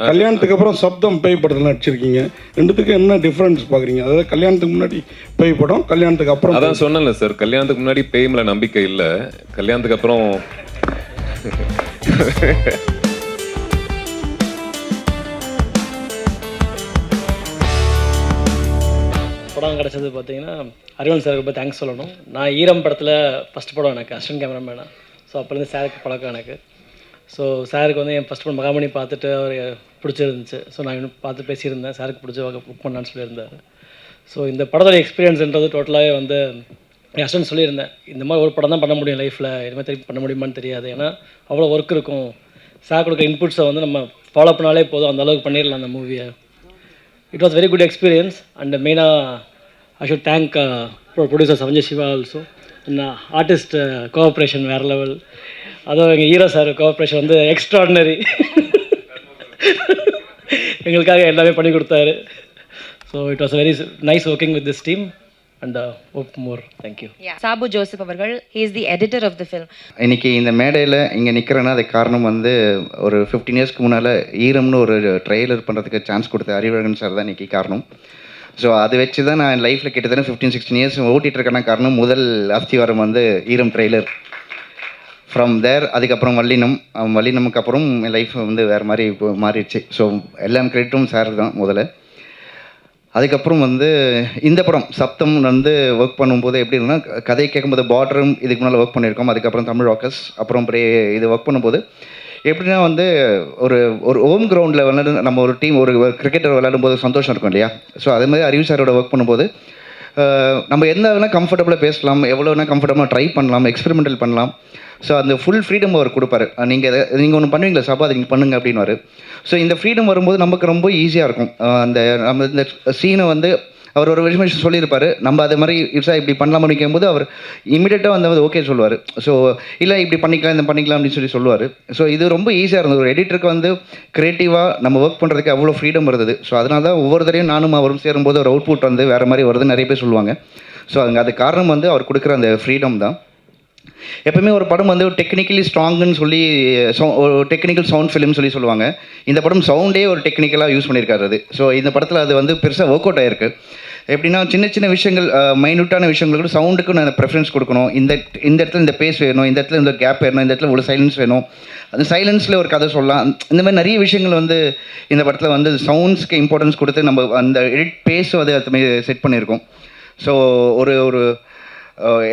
கல்யாணத்துக்கு அப்புறம் சப்தம் பேய் படத்தில் நடிச்சிருக்கீங்க. ரெண்டுத்துக்கும் என்ன டிஃப்ரென்ஸ் பார்க்குறீங்க? அதாவது கல்யாணத்துக்கு முன்னாடி பேய் படம், கல்யாணத்துக்கு அப்புறம். அதான் சொன்னேன்ல சார், கல்யாணத்துக்கு முன்னாடி பேய் மேல நம்பிக்கை இல்லை, கல்யாணத்துக்கு அப்புறம் படம் கிடச்சது பார்த்தீங்கன்னா அறிவன் சாருக்கு ரொம்ப தேங்க்ஸ் சொல்லணும். நான் ஈரம் படத்தில் ஃபஸ்ட் படம் எனக்கு அசிஸ்டன்ட் கேமராமேனா. ஸோ அப்போலேருந்து சாருக்கு பழக்கம் எனக்கு. ஸோ சாருக்கு வந்து என் ஃபஸ்ட் படம் மகாமணி பார்த்துட்டு அவர் பிடிச்சிருந்துச்சு. ஸோ நான் இன்னும் பார்த்து பேசியிருந்தேன், சாருக்கு பிடிச்ச புக் பண்ணான்னு சொல்லியிருந்தார். ஸோ இந்த படத்தோட எக்ஸ்பீரியன்ஸ்ன்றது டோட்டலாகவே வந்து என் அசிஸ்டன்ட் சொல்லியிருந்தேன், இந்த மாதிரி ஒரு படம் தான் பண்ண முடியும் லைஃப்பில், இனிமேல் திருப்பி பண்ண முடியுமான்னு தெரியாது, ஏன்னா அவ்வளோ ஒர்க் இருக்கும். சார் கொடுக்க இன்புட்ஸை வந்து நம்ம ஃபாலோ பண்ணாலே போதும், அந்த அளவுக்கு பண்ணிடலாம் அந்த மூவியை. It was very good experience, and I should thank producer Sanjay Shiva also, and artist cooperation வேறு லெவல். அதுவும் எங்கள் ஹீரோ சார் கோஆப்ரேஷன் வந்து எக்ஸ்ட்ராடினரி. எங்களுக்காக எல்லாமே பண்ணி கொடுத்தாரு. So it was very nice working with this team and hope more. Thank you. Sabu Joseph அவர்கள், he is the editor of the film. இன்றைக்கி இந்த மேடையில் இங்கே நிற்கிறேன்னா அதுக்கு காரணம் வந்து ஒரு 15 இயர்ஸ்க்கு முன்னால் ஈரம்னு ஒரு ட்ரெய்லர் பண்ணுறதுக்கு சான்ஸ் கொடுத்த அறிவழகன் சார் தான் இன்றைக்கி காரணம். ஸோ அதை வச்சு தான் நான் லைஃப்பில் கிட்டத்தட்ட 15-16 இயர்ஸ் ஓட்டிகிட்டு இருக்கேன்னா காரணம் முதல் அஸ்திவாரம் வந்து ஈரம் ட்ரெய்லர். ஃப்ரம் தேர் அதுக்கப்புறம் வல்லினமுக்கு அப்புறம் என் லைஃப் வந்து வேறு மாதிரி இப்போ மாறிடுச்சு. ஸோ எல்லாம் கிரெடிட்டும் சார் தான் முதல்ல. அதுக்கப்புறம் வந்து இந்த படம் சப்தம் வந்து ஒர்க் பண்ணும்போது எப்படி இருக்குன்னா, கதை கேட்கும்போது பார்டரும் இதுக்கு முன்னால் ஒர்க் பண்ணியிருக்கோம், அதுக்கப்புறம் தமிழ் ராக்கர்ஸ், அப்புறம் அப்படியே இது ஒர்க் பண்ணும்போது எப்படின்னா வந்து ஒரு ஒரு ஹோம் கிரவுண்டில் விளையாடு நம்ம ஒரு டீம் ஒரு கிரிக்கெட்டர் விளையாடும் போது சந்தோஷம் இருக்கும் இல்லையா. ஸோ அதே மாதிரி அறிவு சாரோட ஒர்க் பண்ணும்போது நம்ம எந்த வேணால் கம்ஃபர்டபுளாக பேசலாம், எவ்வளோ வேணால் கம்ஃபர்டபுளாக ட்ரை பண்ணலாம், எக்ஸ்பெரிமெண்டல் பண்ணலாம். ஸோ அந்த ஃபுல் ஃப்ரீடம் அவர் கொடுப்பாரு. நீங்கள் ஒன்று பண்ணுவீங்களா சாப்பா, அது நீங்கள் பண்ணுங்க அப்படின்னுவார். ஸோ இந்த ஃப்ரீடம் வரும்போது நமக்கு ரொம்ப ஈஸியாக இருக்கும். நம்ம இந்த சீனை வந்து அவர் ஒரு விஷயம் சொல்லியிருப்பார், நம்ம அது மாதிரி இப்படி பண்ணலாம்னு நினைக்கும்போது அவர் இமீடியட்டாக வந்து ஓகே சொல்லுவார். ஸோ இல்லை இப்படி பண்ணிக்கலாம் இந்த பண்ணிக்கலாம் அப்படின்னு சொல்லுவார். ஸோ இது ரொம்ப ஈஸியாக இருந்தது. ஒரு எடிட்டருக்கு வந்து க்ரியேட்டிவாக நம்ம ஒர்க் பண்ணுறதுக்கு அவ்வளோ ஃப்ரீடம் இருந்தது. ஸோ அதனால தான் ஒவ்வொரு தடையும் நானும் அவரும் சேரும்போது ஒரு அவுட்புட் வந்து வேறு மாதிரி வருதுன்னு நிறைய பேர் சொல்லுவாங்க. ஸோ அது காரணம் வந்து அவர் கொடுக்குற அந்த ஃப்ரீடம் தான். எப்பவுமே ஒரு படம் வந்து டெக்னிக்கலி ஸ்ட்ராங்குன்னு சொல்லி ஒரு டெக்னிக்கல் சவுண்ட் ஃபிலிம் சொல்லுவாங்க. இந்த படம் சவுண்டே ஒரு டெக்னிக்கலாக யூஸ் பண்ணியிருக்காரு அது. ஸோ இந்த படத்தில் அது வந்து பெருசாக ஒர்க் அவுட் ஆகிருக்கு. எப்படின்னா சின்ன சின்ன விஷயங்கள், மைன்யூட்டான விஷயங்களுக்கு சவுண்டுக்கு நான் ப்ரெஃபரன்ஸ் கொடுக்கணும். இந்த இடத்துல இந்த பேஸ் வேணும், இந்த இடத்துல இந்த கேப் வேணும், இந்த இடத்துல இவ்வளோ சைலன்ஸ் வேணும், அந்த சைலன்ஸில் ஒரு கதை சொல்லலாம். இந்த மாதிரி நிறைய விஷயங்கள் வந்து இந்த படத்தில் வந்து சவுண்ட்ஸ்க்கு இம்பார்ட்டன்ஸ் கொடுத்து நம்ம அந்த எடிட் பேஸும் அது மாதிரி செட் பண்ணியிருக்கோம். ஸோ ஒரு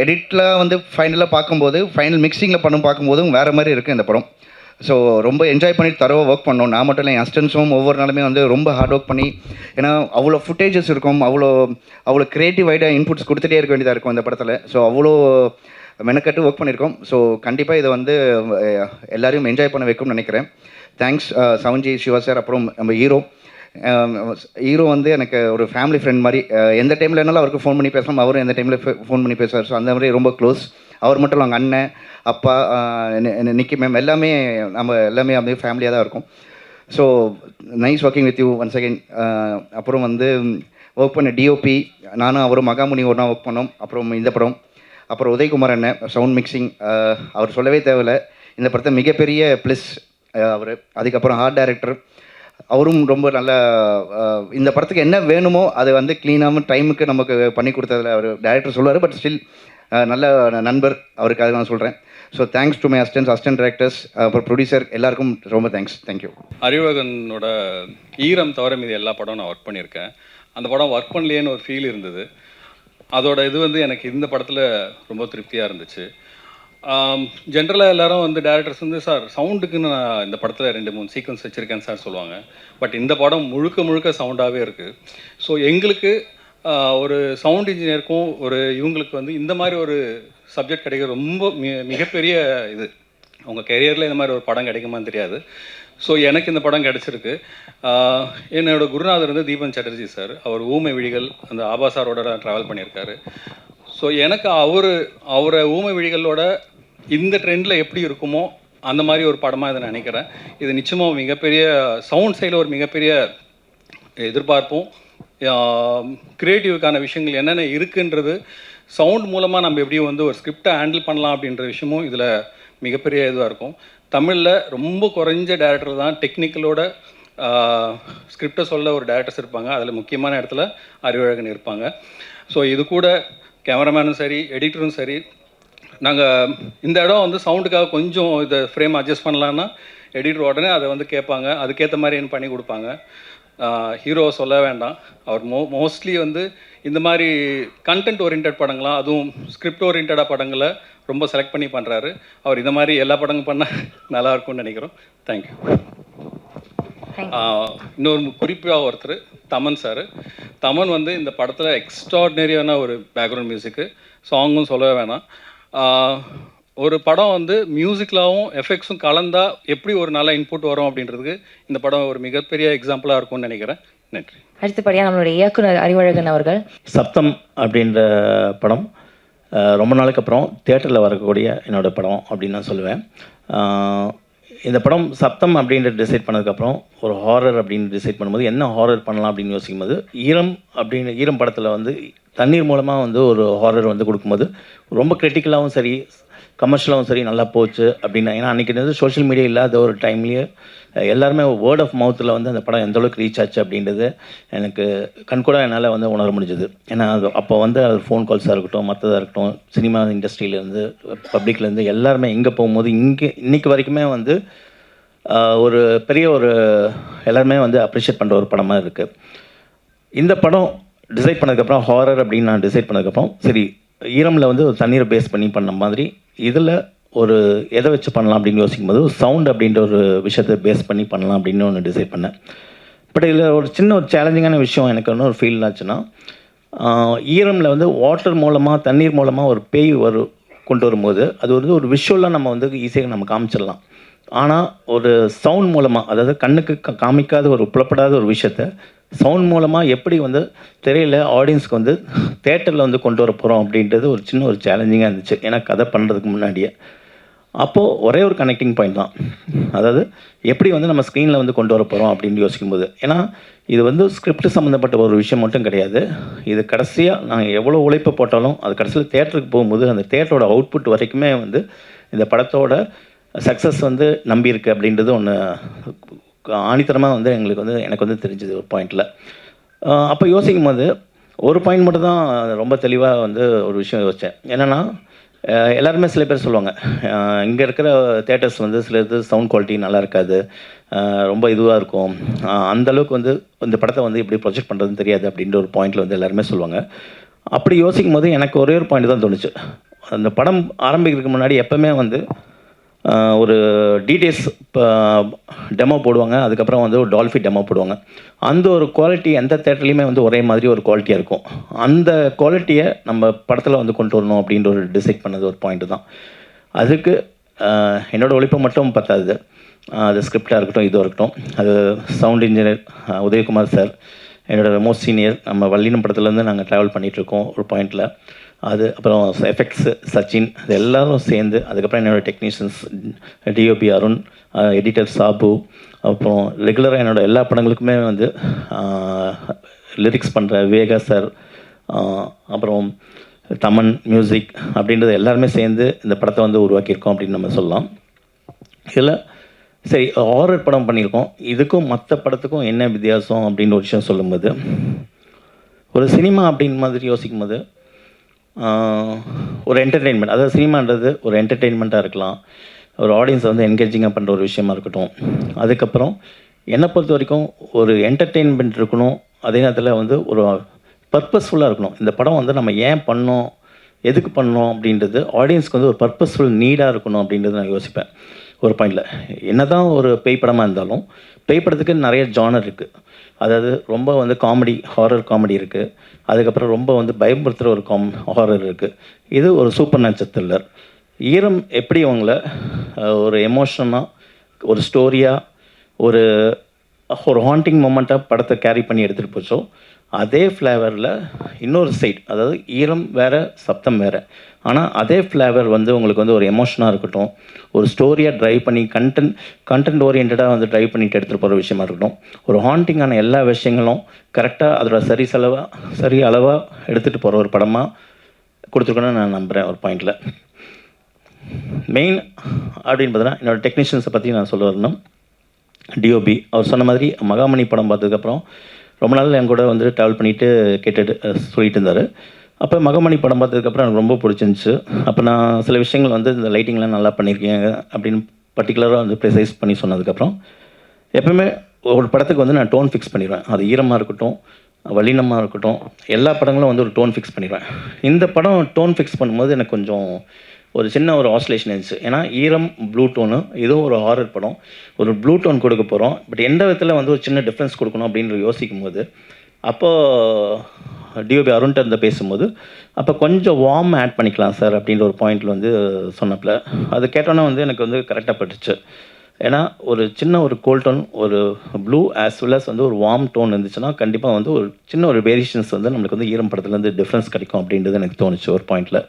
எடிட்டில் வந்து ஃபைனலாக பார்க்கும்போது ஃபைனல் மிக்சிங்கில் பார்க்கும்போதும் வேறு மாதிரி இருக்குது இந்த படம். ஸோ ரொம்ப என்ஜாய் பண்ணி தரவாக ஒர்க் பண்ணோம். நான் மட்டும் இல்லை, என் அசிஸ்டன்ஸும் ஒவ்வொரு நாளுமே வந்து ரொம்ப ஹார்ட் ஒர்க் பண்ணி, ஏன்னா அவ்வளோ ஃபுட்டேஜஸ் இருக்கும், அவ்வளோ க்ரியேட்டிவ் ஐடியா இன்புட்ஸ் கொடுத்துட்டே இருக்க வேண்டியதாக இருக்கும் இந்த படத்தில். ஸோ அவ்வளோ மெனக்கட்டு ஒர்க் பண்ணியிருக்கோம். ஸோ கண்டிப்பாக இதை வந்து எல்லோரையும் என்ஜாய் பண்ண வைக்கும்னு நினைக்கிறேன். Thanks Savanji Siva sir. அப்புறம் நம்ம ஹீரோ வந்து எனக்கு ஒரு ஃபேமிலி ஃப்ரெண்ட் மாதிரி. எந்த டைமில் என்னாலும் அவருக்கு ஃபோன் பண்ணி பேசலாம், அவரும் எந்த டைமில் ஃபோன் பண்ணி பேசுவார். ஸோ அந்த மாதிரி ரொம்ப க்ளோஸ். அவர் மட்டும் இல்லை, அவங்க அண்ணன், அப்பா, நிக்கி மேம் எல்லாமே எல்லாமே அப்படியே ஃபேமிலியாக தான் இருக்கும். So nice working with you once again. அப்புறம் வந்து ஒர்க் பண்ண டிஓபி நானும் அவரும் மகாமுனி ஒன்றா ஒர்க் பண்ணோம். அப்புறம் இந்த படம், அப்புறம் உதயகுமார் அண்ணன் சவுண்ட் மிக்சிங், அவர் சொல்லவே தேவையில்லை, இந்த படத்தை மிகப்பெரிய ப்ளஸ் அவர். அதுக்கப்புறம் ஆர்ட் டைரக்டர், அவரும் ரொம்ப நல்ல இந்த படத்துக்கு என்ன வேணுமோ அதை வந்து க்ளீனாக டைமுக்கு நமக்கு பண்ணி கொடுத்ததில் அவர் டைரக்டர் சொல்லுவார். பட் ஸ்டில் நல்ல நண்பர், அவருக்கு அதை நான் சொல்கிறேன். So thanks to my assistant directors, அப்புறம் ப்ரொடியூசர் எல்லாருக்கும் ரொம்ப தேங்க்ஸ். தேங்க்யூ. அறிவழகனோட ஈரம் தவிர மீது எல்லா படம் நான் ஒர்க் பண்ணியிருக்கேன். அந்த படம் ஒர்க் பண்ணலையேன்னு ஒரு ஃபீல் இருந்தது. அதோட இது வந்து எனக்கு இந்த படத்தில் ரொம்ப திருப்தியாக இருந்துச்சு. ஜென்ரலாக எல்லோரும் வந்து டேரக்டர்ஸ் வந்து சார் சவுண்டுக்குன்னு நான் இந்த படத்தில் 2-3 சீக்வன்ஸ் வச்சுருக்கேன்னு சார் சொல்லுவாங்க. பட் இந்த படம் முழுக்க சவுண்டாகவே இருக்குது. ஸோ எங்களுக்கு ஒரு சவுண்ட் இன்ஜினியருக்கும் இவங்களுக்கு வந்து இந்த மாதிரி ஒரு சப்ஜெக்ட் கிடைக்க ரொம்ப மிகப்பெரிய இது. அவங்க கெரியரில் இந்த மாதிரி ஒரு படம் கிடைக்குமான்னு தெரியாது. ஸோ எனக்கு இந்த படம் கிடச்சிருக்கு. என்னோடய குருநாதர் வந்து தீபன் சட்டர்ஜி சார். அவர் ஊமை விழிகள் அந்த ஆபா சாரோட ட்ராவல் பண்ணியிருக்காரு. ஸோ எனக்கு அவரை ஊமை விழிகளோட இந்த ட்ரெண்டில் எப்படி இருக்குமோ அந்த மாதிரி ஒரு படமாக இதை நினைக்கிறேன். இது நிச்சயமாக மிகப்பெரிய சவுண்ட் சைடில் ஒரு மிகப்பெரிய எதிர்பார்ப்பும், க்ரியேட்டிவுக்கான விஷயங்கள் என்னென்ன இருக்குன்றது, சவுண்ட் மூலமாக நம்ம எப்படி வந்து ஒரு ஸ்கிரிப்டை ஹேண்டில் பண்ணலாம் அப்படின்ற விஷயமும் இதில் மிகப்பெரிய இதுவாக இருக்கும். தமிழில் ரொம்ப குறைஞ்ச டேரக்டர் தான் டெக்னிக்கலோட ஸ்கிரிப்டை சொல்ல ஒரு டேரக்டர்ஸ் இருப்பாங்க, அதில் முக்கியமான இடத்துல அறிவழகன் இருப்பாங்க. ஸோ இது கூட கேமராமேனும் சரி, எடிட்டரும் சரி, நாங்கள் இந்த இடம் வந்து சவுண்டுக்காக கொஞ்சம் இதை ஃப்ரேம் அட்ஜஸ்ட் பண்ணலான்னா எடிட்டர் உடனே அதை வந்து கேட்பாங்க, அதுக்கேற்ற மாதிரி என்ன பண்ணி கொடுப்பாங்க. ஹீரோ சொல்ல வேண்டாம், அவர் மோஸ்ட்லி வந்து இந்த மாதிரி கண்டென்ட் ஓரியன்ட் படங்களாம், அதுவும் ஸ்கிரிப்ட் ஓரியன்டாக படங்களை ரொம்ப செலக்ட் பண்ணி பண்ணுறாரு. அவர் இந்த மாதிரி எல்லா படங்களும் பண்ணால் நல்லாயிருக்கும்னு நினைக்கிறோம். தேங்க்யூ. இன்னொரு குறிப்பாக ஒருத்தர் தமன் சார். தமன் வந்து இந்த படத்தில் எக்ஸ்ட்ராடினரியான ஒரு பேக்ரவுண்ட் மியூசிக்கு, சாங்கும் சொல்லவே வேணாம். ஒரு படம் வந்து மியூசிக்லாவும் எஃபெக்ட்ஸும் கலந்தால் எப்படி ஒரு நல்ல இன்புட் வரும் அப்படின்றதுக்கு இந்த படம் ஒரு மிகப்பெரிய எக்ஸாம்பிளாக இருக்கும்னு நினைக்கிறேன். நன்றி. அடுத்தபடியாக நம்மளுடைய இயக்குனர் அறிவழகன் அவர்கள். சப்தம் அப்படின்ற படம் ரொம்ப நாளுக்கு அப்புறம் தியேட்டரில் வரக்கூடிய என்னோடய படம் அப்படின்னு நான் சொல்லுவேன். இந்த படம் சப்தம் அப்படின்ற டிசைட் பண்ணதுக்கப்புறம் ஒரு ஹாரர் அப்படின்னு டிசைட் பண்ணும்போது என்ன ஹாரர் பண்ணலாம் அப்படின்னு யோசிக்கும்போது ஈரம் படத்தில் வந்து தண்ணீர் மூலமாக வந்து ஒரு ஹாரர் வந்து கொடுக்கும்போது ரொம்ப கிரிட்டிக்கலாகவும் சரி, கமர்ஷியலாகவும் சரி நல்லா போச்சு அப்படின்னா. ஏன்னா அன்றைக்கி வந்து சோஷியல் மீடியா இல்லாத ஒரு டைம்லேயே எல்லாருமே வேர்ட் ஆஃப் மவுத்தில் வந்து அந்த படம் எந்த அளவுக்கு ரீச் ஆச்சு அப்படின்றது எனக்கு கண்கூட என்னால் வந்து உணர முடிஞ்சது. ஏன்னா அது அப்போ வந்து அது ஃபோன் கால்ஸாக இருக்கட்டும், மற்றதாக இருக்கட்டும், சினிமா இண்டஸ்ட்ரியிலேருந்து பப்ளிக்லேருந்து எல்லாருமே இங்கே போகும்போது இன்றைக்கி வரைக்குமே வந்து ஒரு பெரிய ஒரு எல்லாருமே வந்து அப்ரிஷியேட் பண்ணுற ஒரு படமாக இருக்குது. இந்த படம் டிசைட் பண்ணதுக்கப்புறம் ஹாரர் அப்படின்னு நான் டிசைட் பண்ணதுக்கப்புறம் சரி, ஈரமில் வந்து ஒரு தண்ணீரை பேஸ் பண்ணி பண்ண மாதிரி இதில் ஒரு எதை வச்சு பண்ணலாம் அப்படின்னு யோசிக்கும்போது சவுண்ட் அப்படின்ற ஒரு விஷயத்தை பேஸ் பண்ணி பண்ணலாம் அப்படின்னு ஒன்று டிசைட் பண்ணேன். பட் இதில் ஒரு சின்ன ஒரு சேலஞ்சிங்கான விஷயம் எனக்கு ஒன்று ஒரு ஃபீல் ஆச்சுன்னா, ஈரமில் வந்து வாட்டர் மூலமாக தண்ணீர் மூலமாக ஒரு பேய் கொண்டு வரும்போது அது வந்து ஒரு விஷுவலாக நம்ம வந்து ஈஸியாக நம்ம காமிச்சிடலாம். ஆனால் ஒரு சவுண்ட் மூலமாக, அதாவது கண்ணுக்கு காமிக்காத ஒரு புலப்படாத ஒரு விஷயத்தை சவுண்ட் மூலமாக எப்படி வந்து திரையில் ஆடியன்ஸ்க்கு வந்து தேட்டரில் வந்து கொண்டு வர போகிறோம் அப்படின்றது ஒரு சின்ன ஒரு சேலஞ்சிங்காக இருந்துச்சு. ஏன்னா கதை பண்ணுறதுக்கு முன்னாடியே அப்போது ஒரே ஒரு கனெக்டிங் பாயிண்ட் தான், அதாவது எப்படி வந்து நம்ம ஸ்க்ரீனில் வந்து கொண்டு வர போகிறோம் அப்படின்னு யோசிக்கும்போது. ஏன்னா இது வந்து ஸ்கிரிப்ட் சம்மந்தப்பட்ட ஒரு விஷயம் மட்டும் கிடையாது. இது கடைசியாக நாங்கள் எவ்வளோ உழைப்பு போட்டாலும் அது கடைசியில் தேட்டருக்கு போகும்போது அந்த தேட்டரோட அவுட்புட் வரைக்குமே வந்து இந்த படத்தோட சக்ஸஸ் வந்து நம்பியிருக்கு அப்படின்றது ஒன்று ஆணித்தரமாக வந்து எனக்கு வந்து தெரிஞ்சுது ஒரு பாயிண்டில். அப்போ யோசிக்கும் போது ஒரு பாயிண்ட் மட்டும் தான் ரொம்ப தெளிவாக வந்து ஒரு விஷயம் யோசித்தேன். என்னென்னா எல்லாருமே சில பேர் சொல்லுவாங்க, இங்கே இருக்கிற தேட்டர்ஸ் வந்து சில இது சவுண்ட் குவாலிட்டி நல்லா இருக்காது, ரொம்ப இதுவாக இருக்கும், அந்தளவுக்கு வந்து இந்த படத்தை வந்து எப்படி ப்ரொஜெக்ட் பண்ணுறதுன்னு தெரியாது அப்படின்ற ஒரு பாயிண்டில் வந்து எல்லாருமே சொல்லுவாங்க. அப்படி யோசிக்கும் போது எனக்கு ஒரே ஒரு பாயிண்ட் தான் தோணுச்சு. அந்த படம் ஆரம்பிக்கிறதுக்கு முன்னாடி எப்போவுமே வந்து ஒரு டீடைல்ஸ் டெமோ போடுவாங்க, அதுக்கப்புறம் வந்து ஒரு டால்ஃபி டெமோ போடுவாங்க. அந்த ஒரு குவாலிட்டி எந்த தேட்டர்லேயுமே வந்து ஒரே மாதிரி ஒரு குவாலிட்டியாக இருக்கும். அந்த குவாலிட்டியை நம்ம படத்தில் வந்து கொண்டு வரணும் அப்படின்ற ஒரு டிசைட் பண்ணது ஒரு பாயிண்ட்டு தான். அதுக்கு என்னோடய உழைப்பு மட்டும் பத்தாது, அது ஸ்கிரிப்டாக இருக்கட்டும், இதுவாக இருக்கட்டும், அது சவுண்ட் இன்ஜினியர் உதயகுமார் சார், என்னோடய மோஸ்ட் சீனியர், நம்ம வல்லினம் படத்துலேருந்து நாங்கள் ட்ராவல் பண்ணிகிட்ருக்கோம் ஒரு பாயிண்டில். அது அப்புறம் எஃபெக்ட்ஸு சச்சின், இது எல்லோரும் சேர்ந்து, அதுக்கப்புறம் என்னோடய டெக்னீஷியன்ஸ் டிஓபி அருண், எடிட்டர் சாபு, அப்புறம் ரெகுலராக என்னோடய எல்லா படங்களுக்குமே வந்து லிரிக்ஸ் பண்ணுற வேகா சார், அப்புறம் தமன் மியூசிக் அப்படின்றது எல்லாருமே சேர்ந்து இந்த படத்தை வந்து உருவாக்கியிருக்கோம் அப்படின்னு நம்ம சொல்லலாம். இதில் சரி, ஹாரர் படம் பண்ணியிருக்கோம், இதுக்கும் மற்ற படத்துக்கும் என்ன வித்தியாசம் அப்படின்னு ஒரு விஷயம் சொல்லும்போது, ஒரு சினிமா அப்படின்னு மாதிரி யோசிக்கும் போது ஒரு என்டர்டெயின்மெண்ட், அதாவது சினிமான்றது ஒரு என்டர்டெயின்மெண்ட்டாக இருக்கலாம், ஒரு ஆடியன்ஸை வந்து என்கேஜிங்காக பண்ணுற ஒரு விஷயமா இருக்கட்டும். அதுக்கப்புறம் என்னை பொறுத்த வரைக்கும் ஒரு என்டர்டெயின்மெண்ட் இருக்கணும், அதே நேரத்தில் வந்து ஒரு பர்பஸ்ஃபுல்லாக இருக்கணும். இந்த படம் வந்து நம்ம ஏன் பண்ணோம், எதுக்கு பண்ணோம் அப்படின்றது ஆடியன்ஸ்க்கு வந்து ஒரு பர்பஸ்ஃபுல் நீடாக இருக்கணும் அப்படின்றது நான் யோசிப்பேன் ஒரு பாயிண்டில். என்ன தான் ஒரு பேய் படமாக இருந்தாலும் பேய் படத்துக்கு நிறைய ஜானர் இருக்குது. அதாவது ரொம்ப வந்து காமெடி, ஹாரர் காமெடி இருக்குது, அதுக்கப்புறம் ரொம்ப வந்து பயமுறுத்துகிற ஒரு ஹாரர் இருக்குது, இது ஒரு சூப்பர் நேச்சுரல் த்ரில்லர். ஈரம் எப்படி அவங்கள ஒரு எமோஷனாக, ஒரு ஸ்டோரியாக, ஒரு ஹாண்டிங் மொமெண்ட்டாக படத்தை கேரி பண்ணி எடுத்துகிட்டு போச்சோ, அதே ஃப்ளேவரில் இன்னொரு சைட், அதாவது ஈரம் வேறு சப்தம் வேறு, ஆனால் அதே ஃப்ளேவர் வந்து உங்களுக்கு வந்து ஒரு எமோஷனாக இருக்கட்டும், ஒரு ஸ்டோரியாக ட்ரைவ் பண்ணி கண்டென்ட் ஓரியன்டாக வந்து ட்ரைவ் பண்ணிட்டு எடுத்துகிட்டு போகிற விஷயமா இருக்கட்டும், ஒரு ஹாண்டிங்கான எல்லா விஷயங்களும் கரெக்டாக அதோட சரி அளவாக எடுத்துகிட்டு போகிற ஒரு படமாக கொடுத்துருக்கணும்னு நான் நம்புகிறேன் ஒரு பாயிண்டில். மெயின் அப்படின்னு பார்த்தீங்கன்னா என்னோடய டெக்னீஷியன்ஸை பற்றி நான் சொல்ல வரணும். டிஓபி அவர் சொன்ன மாதிரி மகாமணி படம் பார்த்ததுக்கப்புறம் ரொம்ப நாள் என் கூட வந்து ட்ராவல் பண்ணிவிட்டு கேட்டுட்டு சொல்லிட்டு இருந்தார். அப்போ மகாமணி படம் பார்த்ததுக்கப்புறம் எனக்கு ரொம்ப பிடிச்சிருந்துச்சு. அப்போ நான் சில விஷயங்கள் வந்து இந்த லைட்டிங்லாம் நல்லா பண்ணியிருக்கீங்க அப்படின்னு பர்டிகுலராக வந்து ப்ரிசைஸ் பண்ணி சொன்னதுக்கப்புறம் எப்பவுமே ஒரு படத்துக்கு வந்து நான் டோன் ஃபிக்ஸ் பண்ணிடுவேன். அது ஈரமாக இருக்கட்டும், வல்லினமாக இருக்கட்டும், எல்லா படங்களும் வந்து ஒரு டோன் ஃபிக்ஸ் பண்ணிடுவேன். இந்த படம் டோன் ஃபிக்ஸ் பண்ணும்போது எனக்கு கொஞ்சம் ஒரு சின்ன ஒரு ஆஸ்லேஷன் இருந்துச்சு. ஏன்னா ஈரம் ப்ளூ டோனு, இதுவும் ஒரு ஹாரர் படம், ஒரு ப்ளூ டோன் கொடுக்க போகிறோம். பட் எந்த விதத்தில் வந்து ஒரு சின்ன டிஃப்ரென்ஸ் கொடுக்கணும் அப்படின்னு யோசிக்கும் போது அப்போது டிஓபி அருண்கிட்ட இருந்து பேசும்போது அப்போ கொஞ்சம் வார்ம் ஆட் பண்ணிக்கலாம் சார் அப்படின்ற ஒரு பாயிண்டில் வந்து சொன்னப்பில் அது கேட்டோன்னே வந்து எனக்கு வந்து கரெக்டாக பட்டுச்சு. ஏன்னா ஒரு சின்ன ஒரு கோல்ட் டோன், ஒரு ப்ளூ ஆஸ் வெல் அஸ் வந்து ஒரு வார்ம் டோன் இருந்துச்சுன்னா கண்டிப்பாக வந்து ஒரு சின்ன ஒரு வேரியேஷன்ஸ் வந்து நம்மளுக்கு வந்து ஈரம் படத்துலேருந்து டிஃப்ரென்ஸ் கிடைக்கும் அப்படின்றது எனக்கு தோணுச்சு ஒரு பாயிண்டில்.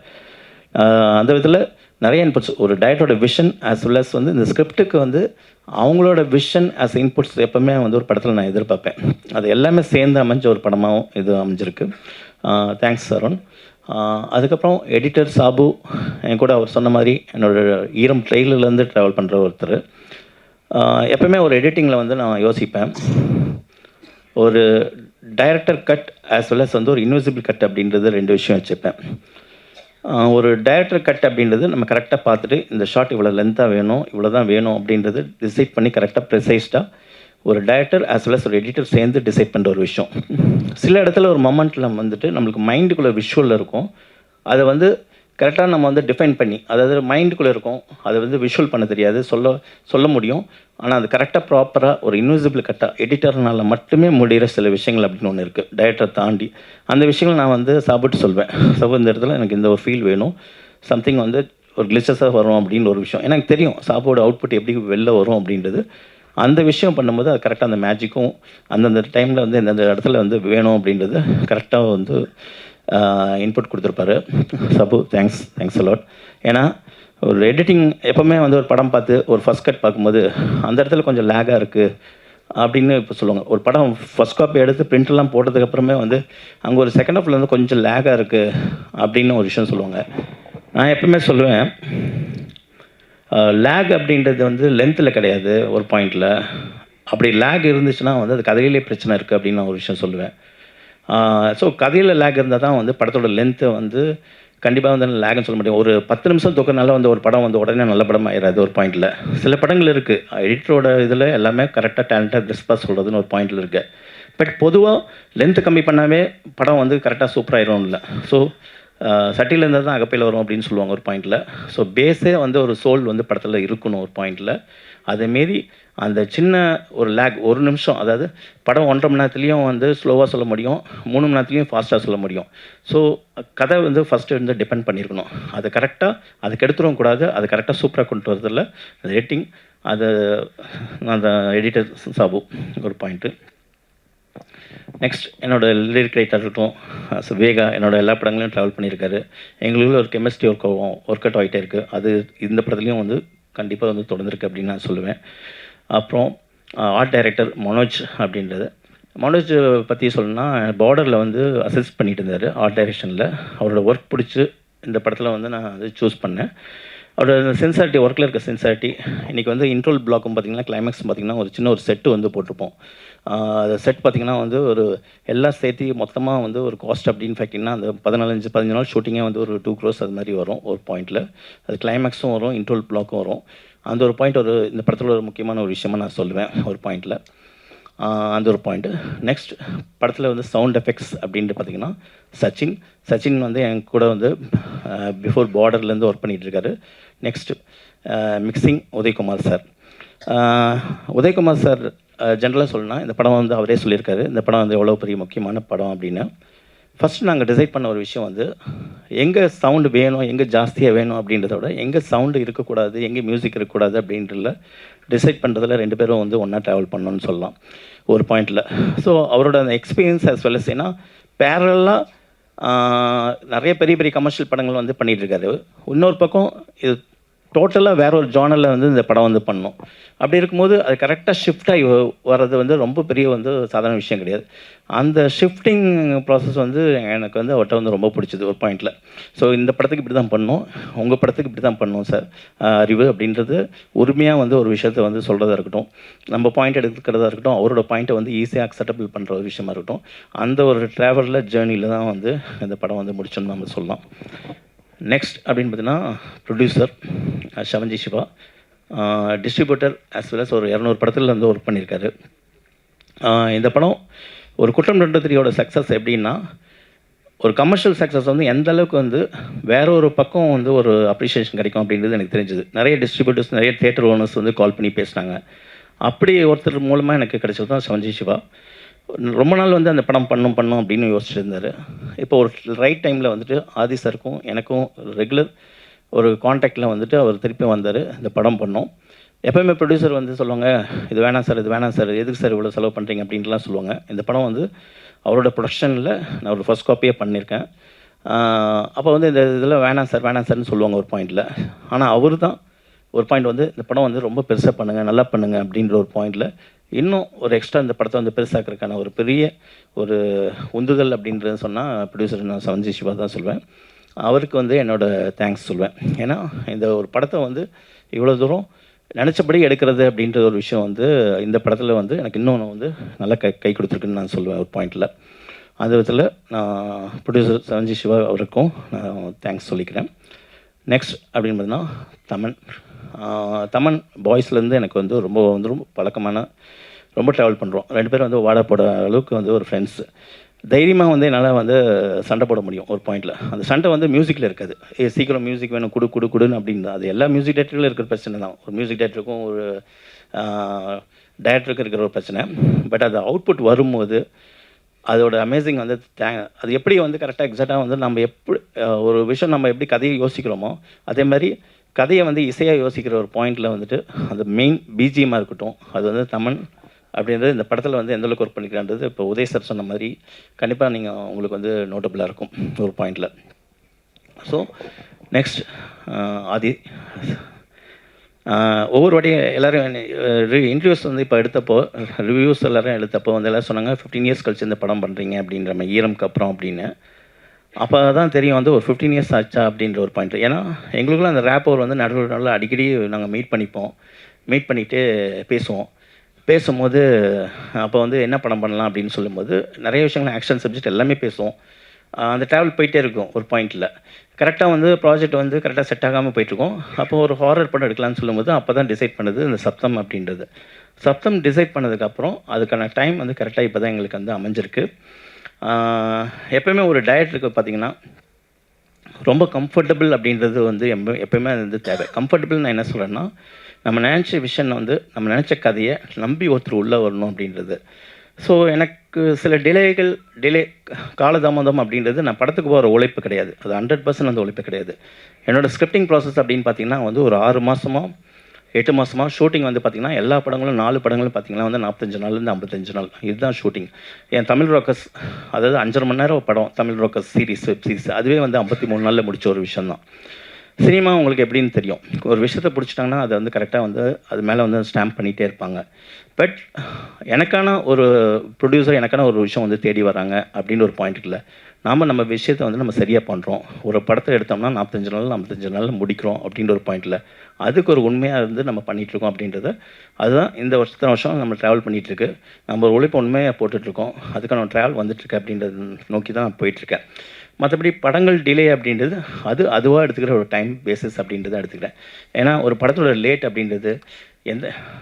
அந்த விதத்தில் நிறைய இன்புட்ஸ், ஒரு டைரக்டரோட விஷன் ஆஸ் வெல் அஸ் வந்து இந்த ஸ்கிரிப்டுக்கு வந்து அவங்களோட விஷன் ஆஸ் இன்புட்ஸ் எப்போவுமே வந்து ஒரு படத்தில் நான் எதிர்பார்ப்பேன். அது எல்லாமே சேர்ந்து அமைஞ்ச ஒரு படமாகவும் இது அமைஞ்சிருக்கு. தேங்க்ஸ் அருண். அதுக்கப்புறம் எடிட்டர் சாபு என் கூட அவர் சொன்ன மாதிரி என்னோட ஈரம் ட்ரெயிலர்லேருந்து ட்ராவல் பண்ணுற ஒருத்தர். எப்போவுமே ஒரு எடிட்டிங்கில் வந்து நான் யோசிப்பேன், ஒரு director cut as well as வந்து ஒரு இன்விசிபிள் கட் அப்படின்றது ரெண்டு விஷயம் வச்சுப்பேன். ஒரு டைரக்டர் கட் அப்படின்றது நம்ம கரெக்டாக பார்த்துட்டு இந்த ஷாட் இவ்வளோ லென்த்தாக வேணும், இவ்வளோ தான் வேணும் அப்படின்றது டிசைட் பண்ணி கரெக்டாக ப்ரிசைஸ்டாக ஒரு டைரக்டர் ஆஸ் வெல் அஸ் ஒரு எடிட்டர் சேர்ந்து டிசைட் பண்ணுற ஒரு விஷயம். சில இடத்துல ஒரு மொமெண்ட்டில் வந்துட்டு நம்மளுக்கு மைண்டுக்குள்ளே விஷுவலில் இருக்கும், அதை வந்து கரெக்டாக நம்ம வந்து டிஃபைன் பண்ணி, அதாவது மைண்டுக்குள்ளே இருக்கும், அதை வந்து விஷுவல் பண்ண தெரியாது, சொல்ல முடியும். ஆனால் அது கரெக்டாக ப்ராப்பராக ஒரு இன்விசிபிள் கட்டாக எடிட்டர்னால் மட்டுமே முடிகிற சில விஷயங்கள் அப்படின்னு ஒன்று இருக்குது டைரக்டரை தாண்டி. அந்த விஷயங்கள் நான் வந்து சாப்பிட்டு சொல்வேன், சாப்பிட்டு இந்த இடத்துல எனக்கு இந்த ஒரு ஃபீல் வேணும், சம்திங் வந்து ஒரு கிளிச்சஸாக வரும் அப்படின்னு ஒரு விஷயம் எனக்கு தெரியும், சாப்பாடு அவுட்புட் எப்படி வெளில வரும் அப்படின்றது. அந்த விஷயம் பண்ணும்போது அது கரெக்டாக அந்த மேஜிக்கும் அந்தந்த டைமில் வந்து எந்தெந்த இடத்துல வந்து வேணும் அப்படின்றது கரெக்டாக வந்து இன்புட் கொடுத்துருப்பாரு. சபு தேங்க்ஸ் அலாட். ஏன்னா ஒரு எடிட்டிங் எப்போவுமே வந்து ஒரு படம் பார்த்து ஒரு ஃபஸ்ட் கட் பார்க்கும்போது அந்த இடத்துல கொஞ்சம் லேகாக இருக்குது அப்படின்னு இப்போ சொல்லுவாங்க. ஒரு படம் ஃபஸ்ட் காப்பி எடுத்து பிரிண்ட்லாம் போட்டதுக்கப்புறமே வந்து அங்கே ஒரு செகண்ட் ஹாஃபில் வந்து கொஞ்சம் லேகாக இருக்குது அப்படின்னு ஒரு விஷயம் சொல்லுவாங்க. நான் எப்பவுமே சொல்லுவேன், லேக் அப்படின்றது வந்து லென்த்தில் கிடையாது ஒரு பாயிண்டில். அப்படி லேக் இருந்துச்சுன்னா வந்து அது கதையிலே பிரச்சனை இருக்குது அப்படின்னு நான் ஒரு விஷயம் சொல்லுவேன். ஸோ கதையில் லேக் இருந்தால் தான் வந்து படத்தோட லென்த்தை வந்து கண்டிப்பாக வந்து லேக்னு சொல்ல முடியும். ஒரு 10 நிமிஷம் தூக்கனால வந்து ஒரு படம் வந்து உடனே நல்ல படம் ஆயிடாது ஒரு பாயிண்டில். சில படங்கள் இருக்குது எடிட்டரோட இதில் எல்லாமே கரெக்டாக டேலண்டாக கிறிஸ்பாக சொல்கிறதுன்னு ஒரு பாயிண்டில் இருக்குது. பட் பொதுவாக லென்த்து கம்மி பண்ணாவே படம் வந்து கரெக்டாக சூப்பராகிடும் இல்லை. ஸோ சட்டியில் இருந்தால் தான் அகப்பையில் வரும் அப்படின்னு சொல்லுவாங்க ஒரு பாயிண்டில். ஸோ பேஸே வந்து ஒரு சோல் வந்து படத்தில் இருக்கணும் ஒரு பாயிண்டில். அதேமாரி அந்த சின்ன ஒரு லேக், ஒரு நிமிஷம், அதாவது படம் 1.5 மணி நேரத்துலேயும் வந்து ஸ்லோவாக சொல்ல முடியும், 3 மணி நேரத்துலேயும் ஃபாஸ்ட்டாக சொல்ல முடியும். ஸோ கதை வந்து ஃபஸ்ட்டு வந்து டிபெண்ட் பண்ணியிருக்கணும். அது கரெக்டாக அதுக்கு எடுத்துடவும் கூடாது, அது கரெக்டாக சூப்பராக கொண்டு வரதில்ல அது எடிட்டிங். அது அந்த எடிட்டர் சாபு ஒரு பாயிண்ட்டு. நெக்ஸ்ட் என்னோடய லிரிக் ரைட்டர் இருக்கட்டும், வேகா என்னோடய எல்லா படங்களையும் ட்ராவல் பண்ணியிருக்காரு. எங்களுக்குள்ள ஒரு கெமிஸ்ட்ரி ஒர்க் அவுட் ஆகிட்டே இருக்குது. அது இந்த படத்துலையும் வந்து கண்டிப்பாக வந்து தொடர்ந்துருக்கு அப்படின்னு நான் சொல்லுவேன். அப்புறம் ஆர்ட் டைரக்டர் மனோஜ் அப்படின்றது, மனோஜ் பற்றி சொல்லணும்னா பார்டரில் வந்து அசிஸ்ட் பண்ணிட்டு இருந்தார் ஆர்ட் டைரக்ஷனில். அவரோட ஒர்க் பிடிச்சி இந்த படத்தில் வந்து நான் வந்து சூஸ் பண்ணேன். அவரோட சென்சாரிட்டி, ஒர்க்கில் இருக்க சென்சாரிட்டி. இன்றைக்கி வந்து இன்ட்ரோல் பிளாக்கும் பார்த்திங்கன்னா கிளைமேக்ஸ் பார்த்திங்கன்னா ஒரு சின்ன ஒரு செட்டு வந்து போட்டிருப்போம். அந்த செட் பார்த்திங்கன்னா வந்து ஒரு எல்லாம் சேர்த்து மொத்தமாக வந்து ஒரு காஸ்ட் அப்படின்னு பார்த்தீங்கன்னா அந்த 14-15 நாள் ஷூட்டிங்கே வந்து ஒரு 2 crores அது மாதிரி வரும் ஒரு பாயிண்டில். அது கிளைமேக்ஸும் வரும், இன்ட்ரோல் பிளாக்கும் வரும். அந்த ஒரு பாயிண்ட் ஒரு இந்த படத்தில் ஒரு முக்கியமான ஒரு விஷயமாக நான் சொல்லுவேன் ஒரு பாயிண்டில். அந்த ஒரு பாயிண்ட்டு. நெக்ஸ்ட் படத்தில் வந்து சவுண்ட் எஃபெக்ட்ஸ் அப்படின்ட்டு பார்த்திங்கன்னா சச்சின் வந்து என் கூட வந்து பிஃபோர் பார்டர்லேருந்து ஒர்க் பண்ணிகிட்ருக்காரு. நெக்ஸ்ட்டு மிக்சிங் உதயகுமார் சார் ஜென்ரலாக சொல்லணும்னா இந்த படம் வந்து அவரே சொல்லியிருக்காரு, இந்த படம் வந்து எவ்வளோ பெரிய முக்கியமான படம் அப்படின்னு. ஃபஸ்ட்டு நாங்கள் டிசைட் பண்ண ஒரு விஷயம் வந்து எங்கே சவுண்டு வேணும், எங்கே ஜாஸ்தியாக வேணும் அப்படின்றத விட எங்கே சவுண்டு இருக்கக்கூடாது, எங்கே மியூசிக் இருக்கக்கூடாது அப்படின்றதுல டிசைட் பண்ணுறதுல 2 பேரும் வந்து ஒன்றா ட்ராவல் பண்ணணும்னு சொல்லலாம் ஒரு பாயிண்டில். ஸோ அவரோட அந்த எக்ஸ்பீரியன்ஸ் ஆஸ் வெல் அஸ் ஏன்னா பேரலாக நிறைய பெரிய பெரிய கமர்ஷியல் படங்கள் வந்து பண்ணிகிட்ருக்காரு. இன்னொரு பக்கம் இது டோட்டலாக வேற ஒரு ஜானரில் வந்து இந்த படம் வந்து பண்ணோம். அப்படி இருக்கும்போது அது கரெக்டாக ஷிஃப்ட் ஆகி வர்றது வந்து ரொம்ப பெரிய வந்து சாதாரண விஷயம் கிடையாது. அந்த ஷிஃப்டிங் ப்ராசஸ் வந்து எனக்கு வந்து அவர்கிட்ட வந்து ரொம்ப பிடிச்சது ஒரு பாயிண்டில். ஸோ இந்த படத்துக்கு இப்படி தான் பண்ணோம், உங்கள் படத்துக்கு இப்படி தான் பண்ணோம் சார் அறிவு அப்படின்றது உரிமையாக வந்து ஒரு விஷயத்தை வந்து சொல்கிறதா இருக்கட்டும், நம்ம பாயிண்ட் எடுக்கிறதா இருக்கட்டும், அவரோட பாயிண்ட்டை வந்து ஈஸியாக அக்செப்டபிள் பண்ணுற ஒரு விஷயமா இருக்கட்டும், அந்த ஒரு ட்ராவலில் ஜேர்னியில் தான் வந்து இந்த படம் வந்து முடிச்சோன்னு நம்ம சொல்லலாம். நெக்ஸ்ட் அப்படின்னு பார்த்தீங்கன்னா producer Shavanji Siva, distributor as well as ஒரு 200 படத்தில் வந்து ஒர்க் பண்ணியிருக்காரு. இந்த படம் ஒரு குற்றம் 2-3யோட சக்ஸஸ் எப்படின்னா, ஒரு கமர்ஷியல் சக்ஸஸ் வந்து எந்த அளவுக்கு வந்து வேற ஒரு பக்கம் வந்து ஒரு அப்ரிஷியேஷன் கிடைக்கும் அப்படின்றது எனக்கு தெரிஞ்சுது. நிறைய டிஸ்ட்ரிபியூட்டர்ஸ், நிறைய தியேட்டர் ஓனர்ஸ் வந்து கால் பண்ணி பேசினாங்க. அப்படி ஒருத்தர் மூலமாக எனக்கு கிடைச்சது தான் ஷவன்ஜி சிவா. ரொம்ப நாள் வந்து அந்த படம் பண்ணணும் அப்படின்னு யோசிச்சுட்டு இருந்தார். இப்போ ஒரு ரைட் டைமில் வந்துட்டு ஆதி சாருக்கும் எனக்கும் ரெகுலர் ஒரு காண்டாக்டில் வந்துட்டு அவர் திருப்பி வந்தார். இந்த படம் பண்ணோம். எப்போயுமே ப்ரொடியூசர் வந்து சொல்லுவாங்க, இது வேணாம் சார், இது வேணாம் சார், எதுக்கு சார் இவ்வளோ செலவு பண்ணுறீங்க அப்படின்ட்டுலாம் சொல்லுவாங்க. இந்த படம் வந்து அவரோட ப்ரொடக்ஷனில் நான் ஒரு ஃபர்ஸ்ட் காப்பியே பண்ணியிருக்கேன். அப்போ வந்து இந்த இதில் வேணாம் சார்னு சொல்லுவாங்க ஒரு பாயிண்டில். ஆனால் அவர் தான் ஒரு பாயிண்ட் வந்து இந்த படம் வந்து ரொம்ப பெருசாக பண்ணுங்கள், நல்லா பண்ணுங்கள் அப்படின்ற ஒரு பாயிண்டில் இன்னும் ஒரு எக்ஸ்ட்ரா இந்த படத்தை வந்து பெருசாக்கிறதுக்கான ஒரு பெரிய ஒரு உந்துதல் அப்படின்றது சொன்னால் ப்ரொடியூசர் நான் ஷவன்ஜி சிவா தான் சொல்வேன். அவருக்கு வந்து என்னோடய தேங்க்ஸ் சொல்வேன். ஏன்னா இந்த ஒரு படத்தை வந்து இவ்வளோ தூரம் நினச்சபடி எடுக்கிறது அப்படின்ற ஒரு விஷயம் வந்து இந்த படத்தில் வந்து எனக்கு இன்னொன்று வந்து நல்லா கை கொடுத்துருக்குன்னு நான் சொல்லுவேன் ஒரு பாயிண்டில். அந்த விதத்தில் நான் ப்ரொடியூசர் ஷவன்ஜி சிவா அவருக்கும் நான் தேங்க்ஸ் சொல்லிக்கிறேன். நெக்ஸ்ட் அப்படின்னு பார்த்தீங்கன்னா தமன் பாய்ஸ்லேருந்து எனக்கு வந்து ரொம்ப பழக்கமான, ரொம்ப ட்ராவல் பண்ணுறோம். 2 பேரும் வந்து வாடா போட அளவுக்கு வந்து ஒரு ஃப்ரெண்ட்ஸு. தைரியமாக வந்து என்னால் வந்து சண்டை போட முடியும் ஒரு பாயிண்டில். அந்த சண்டை வந்து மியூசிக்கில் இருக்காது. சீக்கிரம் மியூசிக் வேணும் கொடுன்னு அப்படின்னு தான். அது எல்லா மியூசிக் டேரக்டரில் இருக்கிற பிரச்சனை தான். ஒரு மியூசிக் டேரக்டருக்கும் ஒரு டைரக்டருக்கு இருக்கிற ஒரு பிரச்சனை. பட் அது அவுட்புட் வரும்போது அதோட அமேசிங் வந்து அது எப்படி வந்து கரெக்டாக எக்ஸாக்டாக வந்து நம்ம எப்படி ஒரு விஷயம் நம்ம எப்படி கதையை யோசிக்கிறோமோ அதே மாதிரி கதையை வந்து இசையாக யோசிக்கிற ஒரு பாயிண்டில் வந்துட்டு அந்த மெயின் பிஜிஎம்மாக இருக்கட்டும், அது வந்து தமன் அப்படின்றது இந்த படத்தில் வந்து எந்தளவுக்கு ஒர்க் பண்ணிக்கிறான்றது இப்போ உதய் சார் சொன்ன மாதிரி கண்டிப்பாக நீங்கள் உங்களுக்கு வந்து நோட்டபுளாக இருக்கும் ஒரு பாயிண்டில். ஸோ நெக்ஸ்ட் ஆதி. ஒவ்வொரு வாட்டியும் எல்லோரும் இன்டர்வியூஸ் வந்து இப்போ எடுத்தப்போ ரிவ்யூஸ் எல்லோரும் எடுத்தப்போ வந்து எல்லோரும் சொன்னாங்க 15 இயர்ஸ் கழிச்சு இந்த படம் பண்ணுறீங்க அப்படின்ற மாதிரி ஈரம்க்கு அப்புறம் அப்படின்னு. அப்போ தான் தெரியும் வந்து ஒரு 15 இயர்ஸ் ஆச்சா அப்படின்ற ஒரு பாயிண்ட். ஏன்னா எங்களுக்குலாம் அந்த ரேப்பர் வந்து நடுவில் அடிக்கடி நாங்கள் மீட் பண்ணிவிட்டு பேசும்போது அப்போ வந்து என்ன படம் பண்ணலாம் அப்படின்னு சொல்லும்போது நிறைய விஷயங்கள் ஆக்ஷன் சப்ஜெக்ட் எல்லாமே பேசுவோம். அந்த ட்ராவல் போயிட்டே இருக்கும் ஒரு பாயிண்டில். கரெக்டாக வந்து ப்ராஜெக்ட் வந்து கரெக்டாக செட் ஆகாமல் போயிட்டுருக்கோம். அப்போ ஒரு ஹாரர் படம் எடுக்கலாம்னு சொல்லும்போது அப்போ தான் டிசைட் பண்ணது இந்த சப்தம் அப்படின்றது. சப்தம் டிசைட் பண்ணதுக்கப்புறம் அதுக்கான டைம் வந்து கரெக்டாக இப்போ தான் எங்களுக்கு வந்து அமைஞ்சிருக்கு. எப்போயுமே ஒரு டைரக்டருக்கு பார்த்திங்கன்னா ரொம்ப கம்ஃபர்டபுள் அப்படின்றது வந்து எப்போயுமே அது வந்து தேவை. கம்ஃபர்டபுள் நான் என்ன சொல்கிறேன்னா, நம்ம நினச்ச விஷயம் வந்து நம்ம நினச்ச கதையை நம்பி ஒருத்தர் உள்ளே வரணும் அப்படின்றது. ஸோ எனக்கு சில டிலே காலதாமதம் அப்படின்றது நான் படத்துக்கு போகிற உழைப்பு கிடையாது. அது 100% அந்த உழைப்பு கிடையாது. என்னோடய ஸ்கிரிப்டிங் ப்ராசஸ் அப்படின்னு பார்த்திங்கன்னா வந்து ஒரு 6 மாதமோ 8 மாதமாக ஷூட்டிங் வந்து பார்த்திங்கன்னா எல்லா படங்களும் 4 படங்களும் பார்த்திங்கன்னா வந்து 45 நாள்லேருந்து 55 நாள் இதுதான் ஷூட்டிங். என் தமிழ் ராக்கர்ஸ் அதாவது 5.5 மணி நேரம் படம் Tamil Rockers series web series அதுவே வந்து 53 நாளில் முடித்த ஒரு விஷயந்தான். சினிமா உங்களுக்கு எப்படின்னு தெரியும், ஒரு விஷயத்தை பிடிச்சிட்டாங்கன்னா அதை வந்து கரெக்டாக வந்து அது மேலே வந்து ஸ்டாம்ப் பண்ணிகிட்டே இருப்பாங்க. பட் எனக்கான ஒரு ப்ரொடியூசர் எனக்கான ஒரு விஷயம் வந்து தேடி வராங்க அப்படின்னு ஒரு பாயிண்ட் இல்லை. நம்ம விஷயத்தை வந்து நம்ம சரியாக பண்ணுறோம். ஒரு படத்தை எடுத்தோம்னா 45 நாளில் முடிக்கிறோம் அப்படின்ற ஒரு பாயிண்டில் அதுக்கு ஒரு உண்மையாக இருந்து நம்ம பண்ணிகிட்ருக்கோம் அப்படின்றத அதுதான் இந்த வருஷம் நம்ம ட்ராவல் பண்ணிகிட்ருக்கு. நம்ம ஒரு உழைப்பு உண்மையாக போட்டுட்ருக்கோம். அதுக்கான ட்ராவல் வந்துட்டுருக்கு அப்படின்றத நோக்கி தான் நான் போயிட்டுருக்கேன். மற்றபடி படங்கள் டிலே அப்படின்றது அதுவாக எடுத்துக்கிற ஒரு டைம் பேசிஸ் அப்படின்றத எடுத்துக்கிறேன். ஏன்னா ஒரு படத்தோட லேட் அப்படின்றது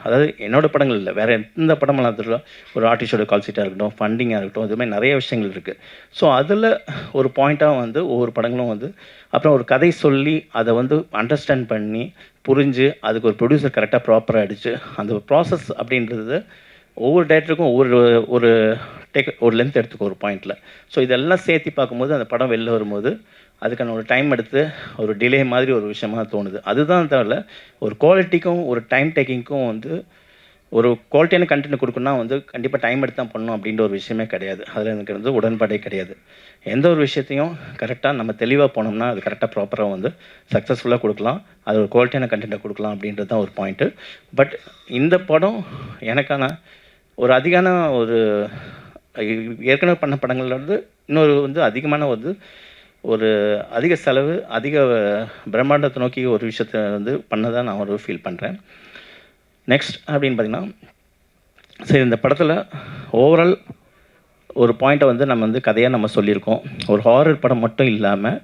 அதாவது என்னோடய படங்கள் இல்லை, வேறு எந்த படமெல்லாம் எடுத்துக்கலாம், ஒரு ஆர்டிஸ்டோட கால் சீட்டாக இருக்கட்டும், ஃபண்டிங்காக இருக்கட்டும், இது மாதிரி நிறைய விஷயங்கள் இருக்குது. ஸோ அதில் ஒரு பாயிண்ட்டாக வந்து ஒவ்வொரு படங்களும் வந்து அப்புறம் ஒரு கதை சொல்லி அதை வந்து அண்டர்ஸ்டாண்ட் பண்ணி புரிஞ்சு அதுக்கு ஒரு ப்ரொடியூசர் கரெக்டாக ப்ராப்பராக அடித்து அந்த ப்ராசஸ் அப்படின்றது ஒவ்வொரு டேரக்டருக்கும் ஒரு லென்த் எடுத்துக்கும் ஒரு பாயிண்டில். ஸோ இதெல்லாம் சேர்த்து பார்க்கும்போது அந்த படம் வெளில வரும்போது அதுக்கான ஒரு டைம் எடுத்து ஒரு டிலே மாதிரி ஒரு விஷயமாக தோணுது. அதுதான் தவிர ஒரு குவாலிட்டிக்கும் ஒரு டைம் டேக்கிங்க்கும் வந்து ஒரு குவாலிட்டியான கண்டென்ட் கொடுக்கணும்னா வந்து கண்டிப்பாக டைம் எடுத்து தான் பண்ணணும் அப்படின்ற ஒரு விஷயமே கிடையாது. அதில் எனக்கு வந்து உடன்பாடே கிடையாது. எந்த ஒரு விஷயத்தையும் கரெக்டாக நம்ம தெளிவாக போனோம்னா அது கரெக்டாக ப்ராப்பராக வந்து சக்ஸஸ்ஃபுல்லாக கொடுக்கலாம். அது ஒரு குவாலிட்டியான கண்டென்ட்டை கொடுக்கலாம் அப்படின்றது தான் ஒரு பாயிண்ட்டு. பட் இந்த படம் எனக்கான ஒரு அதிகான ஒரு ஏற்கனவே பண்ண படங்கள்லேருந்து இன்னொரு வந்து அதிகமான ஒரு அதிக செலவு, அதிக பிரம்மாண்டத்தை நோக்கி ஒரு விஷயத்தை வந்து பண்ணதான் நான் ஒரு ஃபீல் பண்ணுறேன். நெக்ஸ்ட் அப்படின்னு பார்த்திங்கன்னா, சரி இந்த படத்தில் ஓவரால் ஒரு பாயிண்ட்டை வந்து நம்ம வந்து கதையாக நம்ம சொல்லியிருக்கோம். ஒரு ஹாரர் படம் மட்டும் இல்லாமல்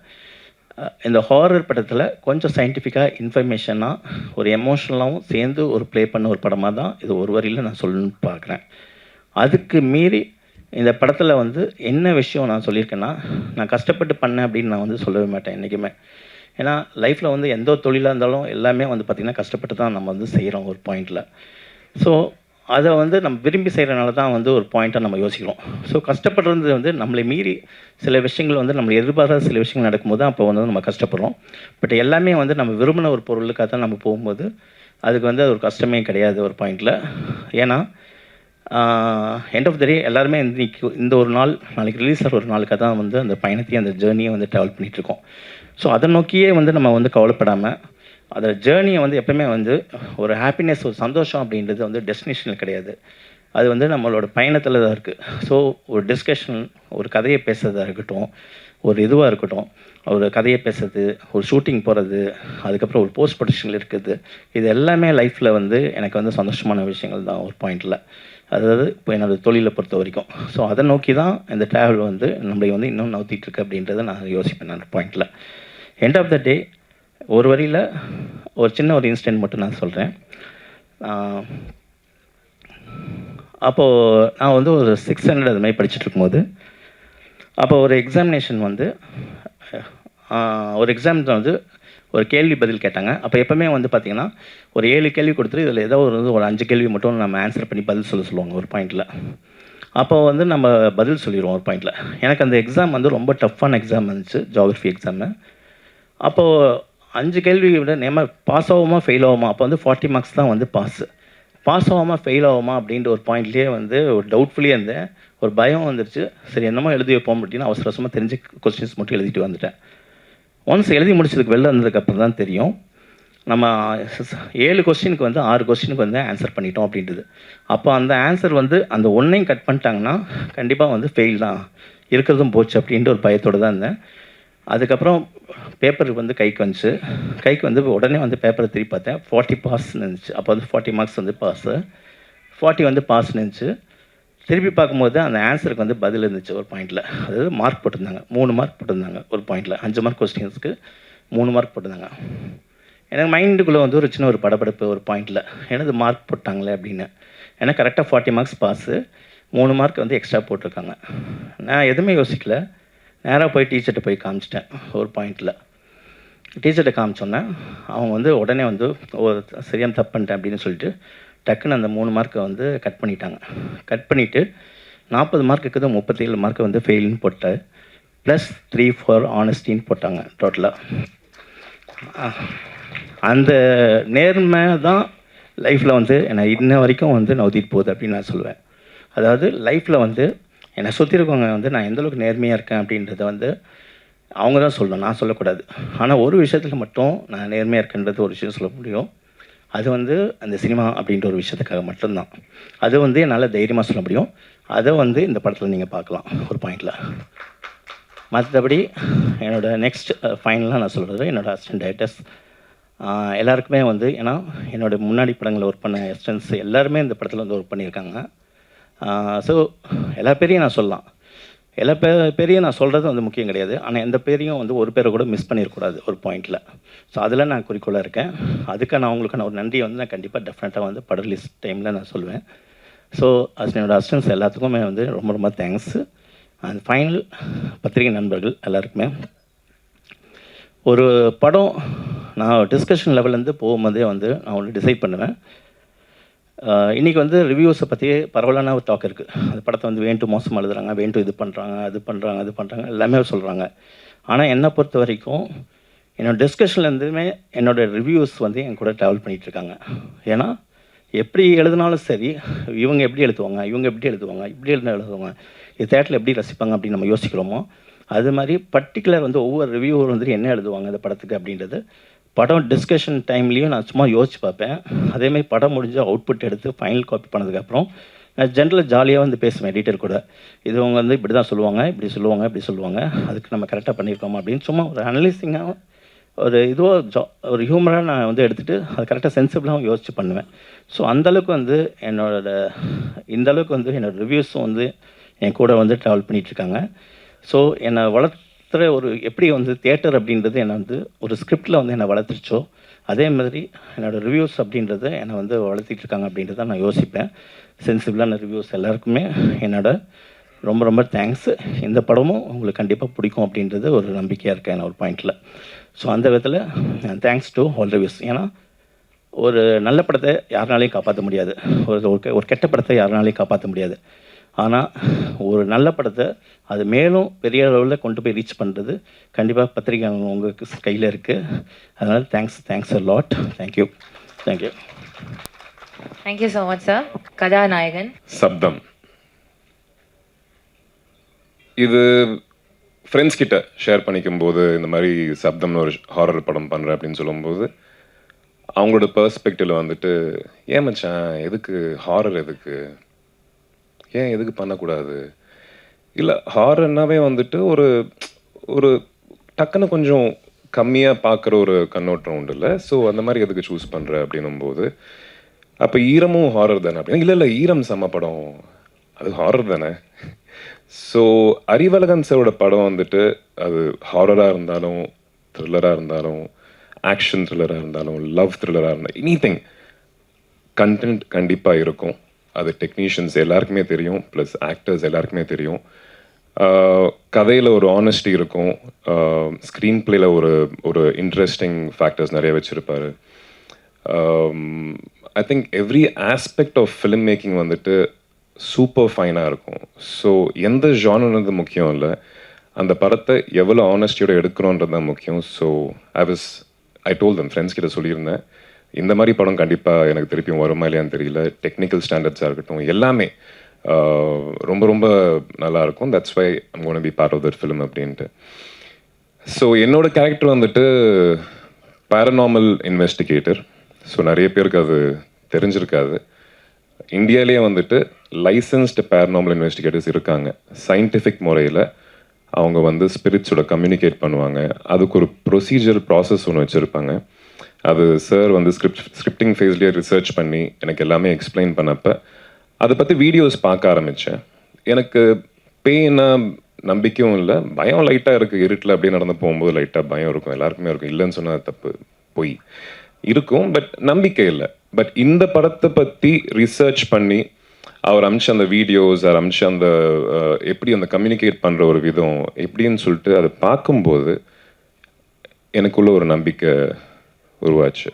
இந்த ஹாரர் படத்தில் கொஞ்சம் சயின்டிஃபிக்காக இன்ஃபர்மேஷனாக ஒரு எமோஷ்னலாகவும் சேர்ந்து ஒரு ப்ளே பண்ண ஒரு படமாக தான் இது ஒரு வரியில் நான் சொல்லணும்னு பார்க்குறேன். அதுக்கு மீறி இந்த படத்தில் வந்து என்ன விஷயம் நான் சொல்லியிருக்கேன்னா, நான் கஷ்டப்பட்டு பண்ணேன் அப்படின்னு நான் வந்து சொல்லவே மாட்டேன் என்றைக்குமே. ஏன்னா லைஃப்பில் வந்து எந்த ஒரு தொழிலாக இருந்தாலும் எல்லாமே வந்து பார்த்திங்கன்னா கஷ்டப்பட்டு தான் நம்ம வந்து செய்கிறோம் ஒரு பாயிண்டில். ஸோ அதை வந்து நம்ம விரும்பி செய்கிறனால தான் வந்து ஒரு பாயிண்ட்டாக நம்ம யோசிக்கிறோம். ஸோ கஷ்டப்படுறது வந்து நம்மளை மீறி சில விஷயங்கள் வந்து நம்ம எதிர்பாராத சில விஷயங்கள் நடக்கும்போது அப்போ வந்து நம்ம கஷ்டப்படுறோம். பட் எல்லாமே வந்து நம்ம விரும்பின ஒரு பொருளுக்காக தான் நம்ம போகும்போது அதுக்கு வந்து அது ஒரு கஷ்டமே கிடையாது ஒரு பாயிண்டில். ஏன்னா எண்ட் ஆஃப் த டே எல்லாருமே இந்த ஒரு நாள் நாளைக்கு ரிலீஸ் ஆகிற ஒரு நாளுக்காக தான் வந்து அந்த பயணத்தையும் அந்த ஜேர்னியை வந்து ட்ராவல் பண்ணிகிட்ருக்கோம். ஸோ அதை நோக்கியே வந்து நம்ம வந்து கவலைப்படாமல் அந்த ஜேர்னியை வந்து எப்பவுமே வந்து ஒரு ஹாப்பினஸ், ஒரு சந்தோஷம் அப்படின்றது வந்து டெஸ்டினேஷனில் கிடையாது. அது வந்து நம்மளோட பயணத்தில் தான் இருக்குது. ஸோ ஒரு டிஸ்கஷன், ஒரு கதையை பேசுகிறதா இருக்கட்டும், ஒரு இதுவாக இருக்கட்டும், ஒரு கதையை பேசுறது, ஒரு ஷூட்டிங் போகிறது, அதுக்கப்புறம் ஒரு போஸ்ட் ப்ரொடக்ஷனில் இருக்குது, இது எல்லாமே லைஃப்பில் வந்து எனக்கு வந்து சந்தோஷமான விஷயங்கள் தான் ஒரு பாயிண்டில். அதாவது இப்போ என்னோடய தொழிலை பொறுத்த வரைக்கும். ஸோ அதை நோக்கி தான் இந்த ட்ராவல் வந்து நம்மளை வந்து இன்னும் நவுத்திட்டுருக்கு அப்படின்றத நான் யோசிப்பேன் நான் பாயிண்டில். எண்ட் ஆஃப் த டே ஒரு வரியில் ஒரு சின்ன ஒரு இன்சிடென்ட் மட்டும் நான் சொல்கிறேன். அப்போது நான் வந்து ஒரு 6th standard அது மாதிரி படிச்சுட்டு இருக்கும்போது, அப்போ ஒரு எக்ஸாமினேஷன் வந்து ஒரு எக்ஸாமில் வந்து ஒரு கேள்வி பதில் கேட்டாங்க. அப்போ எப்போவுமே வந்து பார்த்திங்கன்னா ஒரு 7 கேள்வி கொடுத்துட்டு இதில் ஏதோ ஒரு 5 கேள்வி மட்டும் நம்ம ஆன்சர் பண்ணி பதில் சொல்லுவாங்க ஒரு பாயிண்டில். அப்போ வந்து நம்ம பதில் சொல்லிடுவோம் ஒரு பாயிண்டில். எனக்கு அந்த எக்ஸாம் வந்து ரொம்ப டஃப்பான எக்ஸாம் இருந்துச்சு, ஜியாகிரஃபி எக்ஸாமு. அப்போது 5 கேள்வி விட நம்ம பாஸ் ஆகுமா ஃபெயில் ஆகுமா, அப்போ வந்து 40 மார்க்ஸ் தான் வந்து பாஸ் ஆகாமா ஃபெயில் ஆகுமா அப்படின்ற ஒரு பாயிண்ட்லேயே வந்து ஒரு டவுட்ஃபுல்லியே இருந்தேன். ஒரு பயம் வந்துருச்சு. சரி என்னமோ எழுதி வைப்போம் அப்படின்னு அவசர அவசரமாக தெரிஞ்ச கொஸ்டின்ஸ் மட்டும் எழுதிட்டு வந்துட்டேன். ஒன்ஸ் எழுதி முடிச்சதுக்கு வெளில வந்ததுக்கப்புறம் தான் தெரியும் நம்ம 7 கொஸ்டினுக்கு வந்து 6 கொஸ்டினுக்கு வந்து ஆன்சர் பண்ணிட்டோம் அப்படின்றது. அப்போ அந்த ஆன்சர் வந்து அந்த ஒன்றையும் கட் பண்ணிட்டாங்கன்னா கண்டிப்பாக வந்து ஃபெயில் தான், இருக்கிறதும் போச்சு அப்படின்ற ஒரு பயத்தோடு தான் இருந்தேன். அதுக்கப்புறம் பேப்பர் வந்து கைக்கு வந்து உடனே வந்து பேப்பரை திருப்பி பார்த்தேன். 40 பாஸ்ன்னு இருந்துச்சு. அப்போ வந்து 40 மார்க்ஸ் வந்து பாஸு, 40 வந்து பாஸ்ன்னு இருந்துச்சு. திருப்பி பார்க்கும்போது அந்த ஆன்சருக்கு வந்து பதில் இருந்துச்சு ஒரு பாயிண்டில். அதாவது மார்க் போட்டிருந்தாங்க, 3 மார்க் போட்டிருந்தாங்க ஒரு பாயிண்டில். 5 மார்க் கொஸ்டின்ஸுக்கு 3 மார்க் போட்டிருந்தாங்க. எனக்கு மைண்டுக்குள்ளே வந்து ஒரு சின்ன ஒரு படபடப்பு ஒரு பாயிண்டில், எனது மார்க் போட்டாங்களே அப்படின்னு. ஏன்னா கரெக்டாக 40 மார்க்ஸ் பாஸு, 3 மார்க் வந்து எக்ஸ்ட்ரா போட்டிருக்காங்க. நான் எதுவுமே யோசிக்கல, நேராக போய் டீச்சர்கிட்ட போய் காமிச்சிட்டேன் ஒரு பாயிண்டில். டீச்சர்கிட்ட காமிச்சோன்னே அவங்க வந்து உடனே வந்து ஒரு சரியாக தப்பு பண்ணிட்டேன் அப்படின்னு சொல்லிட்டு டக்குன்னு அந்த 3 மார்க்கை வந்து கட் பண்ணிட்டாங்க. கட் பண்ணிவிட்டு 40 மார்க்குக்கு தான் 37 மார்க்கை வந்து ஃபெயில்னு போட்டு +3 ஃபார் ஆனஸ்டின்னு போட்டாங்க டோட்டலாக. அந்த நேர்மை தான் லைஃப்பில் வந்து என்னை இன்ன வரைக்கும் வந்து நவுத்திட்டு போகுது அப்படின்னு நான் சொல்லுவேன். அதாவது லைஃப்பில் வந்து என்னை சுற்றி இருக்கவங்க வந்து நான் எந்தளவுக்கு நேர்மையாக இருக்கேன் அப்படின்றத வந்து அவங்க தான் சொல்லணும், நான் சொல்லக்கூடாது. ஆனால் ஒரு விஷயத்தில் மட்டும் நான் நேர்மையாக இருக்கேன்றது ஒரு விஷயம் சொல்ல முடியும். அது வந்து அந்த சினிமா அப்படின்ற ஒரு விஷயத்துக்காக மட்டும்தான். அது வந்து என்னால் தைரியமாக சொல்ல முடியும். அதை வந்து இந்த படத்தில் நீங்கள் பார்க்கலாம் ஒரு பாயிண்டில். மற்றபடி என்னோடய நெக்ஸ்ட் ஃபைனலாக நான் சொல்கிறது என்னோடய அசிஸ்டன்ட் டைரக்டர்ஸ் எல்லாருக்குமே வந்து, ஏன்னா என்னோடய முன்னாடி படங்களில் ஒர்க் பண்ண அசிஸ்டன்ட்ஸ் எல்லாருமே இந்த படத்தில் வந்து ஒர்க் பண்ணியிருக்காங்க. ஸோ எல்லா பேரையும் நான் சொல்லலாம், எல்லா பேரையும் நான் சொல்கிறது வந்து முக்கியம் கிடையாது. ஆனால் எந்த பேரையும் வந்து ஒரு பேரை கூட மிஸ் பண்ணிடக்கூடாது ஒரு பாயிண்டில். ஸோ அதில் நான் குறிக்கோளாக இருக்கேன். அதுக்காக நான் அவங்களுக்கான ஒரு நன்றியை வந்து நான் கண்டிப்பாக டெஃபினட்டாக வந்து படம் ரிலீஸ் டைமில் நான் சொல்லுவேன். ஸோ என்னோடய அசிஸ்டன்ஸ் எல்லாத்துக்குமே வந்து ரொம்ப ரொம்ப தேங்க்ஸு. அண்ட் ஃபைனல் பத்திரிகை நண்பர்கள் எல்லாருக்குமே, ஒரு படம் நான் டிஸ்கஷன் லெவல்லேருந்து போகும்போதே வந்து நான் ஒன்று டிசைட் பண்ணுவேன். இன்றைக்கி வந்து ரிவ்யூஸை பற்றி பரவலான ஒரு டாக் இருக்குது. அந்த படத்தை வந்து வேண்டு மோசமாக எழுதுறாங்க, வேண்டு இது பண்ணுறாங்க, அது பண்ணுறாங்க எல்லாமே சொல்கிறாங்க. ஆனால் என்னை பொறுத்த வரைக்கும் என்னோடய டிஸ்கஷன்லேருந்துமே என்னோடய ரிவ்யூஸ் வந்து என் கூட ட்ராவல் பண்ணிகிட்ருக்காங்க. ஏன்னா எப்படி எழுதினாலும் சரி, இவங்க எப்படி எழுதுவாங்க, இவங்க எப்படி எழுதுவாங்க, இப்படி எழுதுவாங்க, இது தேட்டரில் எப்படி ரசிப்பாங்க அப்படின்னு நம்ம யோசிக்கிறோமோ, அது மாதிரி பர்டிகுலர் வந்து ஒவ்வொரு ரிவ்யூவர் வந்து என்ன எழுதுவாங்க இந்த படத்துக்கு அப்படின்றது படம் டிஸ்கஷன் டைம்லேயும் நான் சும்மா யோசிச்சு பார்ப்பேன். அதேமாதிரி படம் முடிஞ்சு அவுட்புட் எடுத்து ஃபைனல் காப்பி பண்ணதுக்கப்புறம் நான் ஜென்ரலாக ஜாலியாக வந்து பேசுவேன் எடிட்டர் கூட. இது அவங்க வந்து இப்படி தான் சொல்லுவாங்க, இப்படி சொல்லுவாங்க, இப்படி சொல்லுவாங்க, அதுக்கு நம்ம கரெக்டாக பண்ணியிருக்கோமா அப்படின்னு சும்மா ஒரு அனலைசிங்காக ஒரு இதுவோ ஒரு ஹியூமராக நான் வந்து எடுத்துகிட்டு அது கரெக்டாக சென்சிபிளாகவும் யோசித்து பண்ணுவேன். ஸோ அந்தளவுக்கு வந்து இந்தளவுக்கு வந்து என்னோடய ரிவ்யூஸும் வந்து என் கூட வந்து ட்ராவல் பண்ணிகிட்ருக்காங்க. ஸோ என்னை வளர்த்துற ஒரு எப்படி வந்து தியேட்டர் அப்படின்றது என்னை வந்து ஒரு ஸ்கிரிப்டில் வந்து என்னை வளர்த்துருச்சோ அதே மாதிரி என்னோடய ரிவ்யூஸ் அப்படின்றது என்னை வந்து வளர்த்திட்ருக்காங்க அப்படின்றத நான் யோசிப்பேன். சென்சிபிளான ரிவ்யூஸ் எல்லாருக்குமே என்னோட ரொம்ப ரொம்ப தேங்க்ஸ். இந்த படமும் உங்களுக்கு கண்டிப்பாக பிடிக்கும் அப்படின்றது ஒரு நம்பிக்கையாக இருக்கேன் என்ன ஒரு பாயிண்டில். ஸோ அந்த விதத்தில் தேங்க்ஸ் டு ஆல் ரிவ்யூஸ். ஏன்னா ஒரு நல்ல படத்தை யாருனாலையும் காப்பாற்ற முடியாது, ஒரு கெட்ட படத்தை யாருனாலையும் காப்பாற்ற முடியாது. ஆனால் ஒரு நல்ல படத்தை அது மேலும் பெரிய அளவில் கொண்டு போய் ரீச் பண்ணுறது கண்டிப்பாக பத்திரிகை உங்களுக்கு கையில் இருக்குது. அதனால் thanks a lot. Thank you. Thank you so much sir. கதாநாயகன் சப்தம் இது ஃப்ரெண்ட்ஸ் கிட்ட ஷேர் பண்ணிக்கும் போது இந்த மாதிரி சப்தம்னு ஒரு ஹாரர் படம் பண்ணுறேன் அப்படின்னு சொல்லும்போது அவங்களோட பெர்ஸ்பெக்டிவில் வந்துட்டு ஏன் மச்சான் எதுக்கு ஹாரர், எதுக்கு பண்ணக்கூடாது, இல்லை ஹாரர்னாவே வந்துட்டு ஒரு ஒரு டக்குன்னு கொஞ்சம் கம்மியாக பார்க்குற ஒரு கண்ணோட்டம் உண்டு இல்லை. ஸோ அந்த மாதிரி எதுக்கு சூஸ் பண்ணுற அப்படின்னும்போது அப்போ ஈரமும் ஹாரர் தானே அப்படின்னா இல்லை ஈரம் செம்ம படம், அது ஹாரர் தானே. ஸோ அறிவழகன் சாரோட படம் வந்துட்டு அது ஹாரராக இருந்தாலும் த்ரில்லராக இருந்தாலும் ஆக்ஷன் த்ரில்லராக இருந்தாலும் லவ் த்ரில்லராக இருந்தாலும் எனிதிங் கண்டென்ட் கண்டிப்பாக இருக்கும். அது டெக்னீஷியன்ஸ் எல்லாருக்குமே தெரியும், ப்ளஸ் ஆக்டர்ஸ் எல்லாருக்குமே தெரியும். கதையில் ஒரு ஆனஸ்டி இருக்கும், ஸ்க்ரீன் பிளேயில் ஒரு இன்ட்ரெஸ்டிங் ஃபேக்டர்ஸ் நிறைய வச்சுருப்பார். I think every aspect of film making வந்துட்டு சூப்பர் ஃபைனாக இருக்கும். ஸோ எந்த ஜானர்ன்றது முக்கியம் இல்லை, அந்த படத்தை எவ்வளோ ஆனஸ்டியோட எடுக்கிறோன்றது தான் முக்கியம். So I told them friends கிட்ட சொல்லியிருந்தேன், இந்த மாதிரி படம் கண்டிப்பாக எனக்கு திருப்பியும் வருமா இல்லையான்னு தெரியல. டெக்னிக்கல் ஸ்டாண்டர்ட்ஸாக இருக்கட்டும் எல்லாமே ரொம்ப ரொம்ப நல்லாயிருக்கும். That's why I'm gonna be part of that film அப்படின்ட்டு. ஸோ என்னோடய கேரக்டர் வந்துட்டு பேரநார்மல் இன்வெஸ்டிகேட்டர். ஸோ நிறைய பேருக்கு அது தெரிஞ்சிருக்காது. இந்தியாவிலேயே வந்துட்டு லைசன்ஸ்டு பேரநார்மல் இன்வெஸ்டிகேட்டர்ஸ் இருக்காங்க. சயின்டிஃபிக் முறையில் அவங்க வந்து ஸ்பிரிட்ஸோட கம்யூனிகேட் பண்ணுவாங்க. அதுக்கு ஒரு ப்ரொசீஜர் ப்ராசஸ் ஒன்று வச்சுருப்பாங்க. அது சார் வந்து ஸ்கிரிப்டிங் ஃபேஸ்லேயே ரிசர்ச் பண்ணி எனக்கு எல்லாமே எக்ஸ்பிளைன் பண்ணப்போ அதை பற்றி வீடியோஸ் பார்க்க ஆரம்பித்தேன். எனக்கு பேய்னா நம்பிக்கையும் இல்லை, பயம் லைட்டாக இருக்குது. இருட்டில் அப்படியே நடந்து போகும்போது லைட்டாக பயம் இருக்கும், எல்லாருக்குமே இருக்கும், இல்லைன்னு சொன்னால் தப்பு, போய் இருக்கும், பட் நம்பிக்கை இல்லை. பட் இந்த படத்தை பற்றி ரிசர்ச் பண்ணி அவர் அமிச்ச அந்த வீடியோஸ், அவர் அமிச்ச அந்த எப்படி அந்த கம்யூனிகேட் பண்ணுற ஒரு விதம் எப்படின்னு சொல்லிட்டு அதை பார்க்கும்போது எனக்குள்ள ஒரு நம்பிக்கை உருவாச்சு.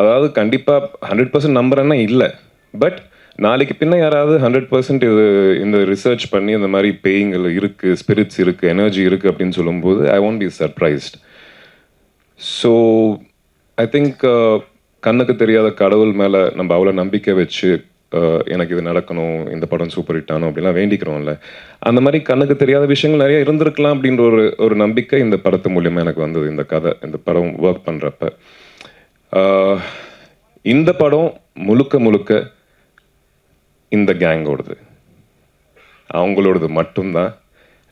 அதாவது கண்டிப்பாக 100% நம்புறேன்னா இல்லை, பட் நாளைக்கு பின்ன யாராவது 100% இந்த ரிசர்ச் பண்ணி இந்த மாதிரி பேய்கள் இருக்குது, ஸ்பிரிட்ஸ் இருக்குது, எனர்ஜி இருக்குது அப்படின்னு சொல்லும்போது I won't be surprised. So I think கண்ணுக்கு தெரியாத கடவுள் மேலே நம்ம அவ்வளோ நம்பிக்கை வச்சு எனக்கு இது நடக்கணும், இந்த படம் சூப்பர் ஹிட் ஆகணும் அப்படிலாம் வேண்டிக்கிறோம்ல, அந்த மாதிரி கண்ணுக்கு தெரியாத விஷயங்கள் நிறைய இருந்திருக்கலாம் அப்படின்ற ஒரு நம்பிக்கை இந்த படத்து மூலியமாக எனக்கு வந்தது. இந்த கதை, இந்த படம் ஒர்க் பண்ணுறப்ப இந்த படம் முழுக்க இந்த கேங்கோடது, அவங்களோடது மட்டும்தான்.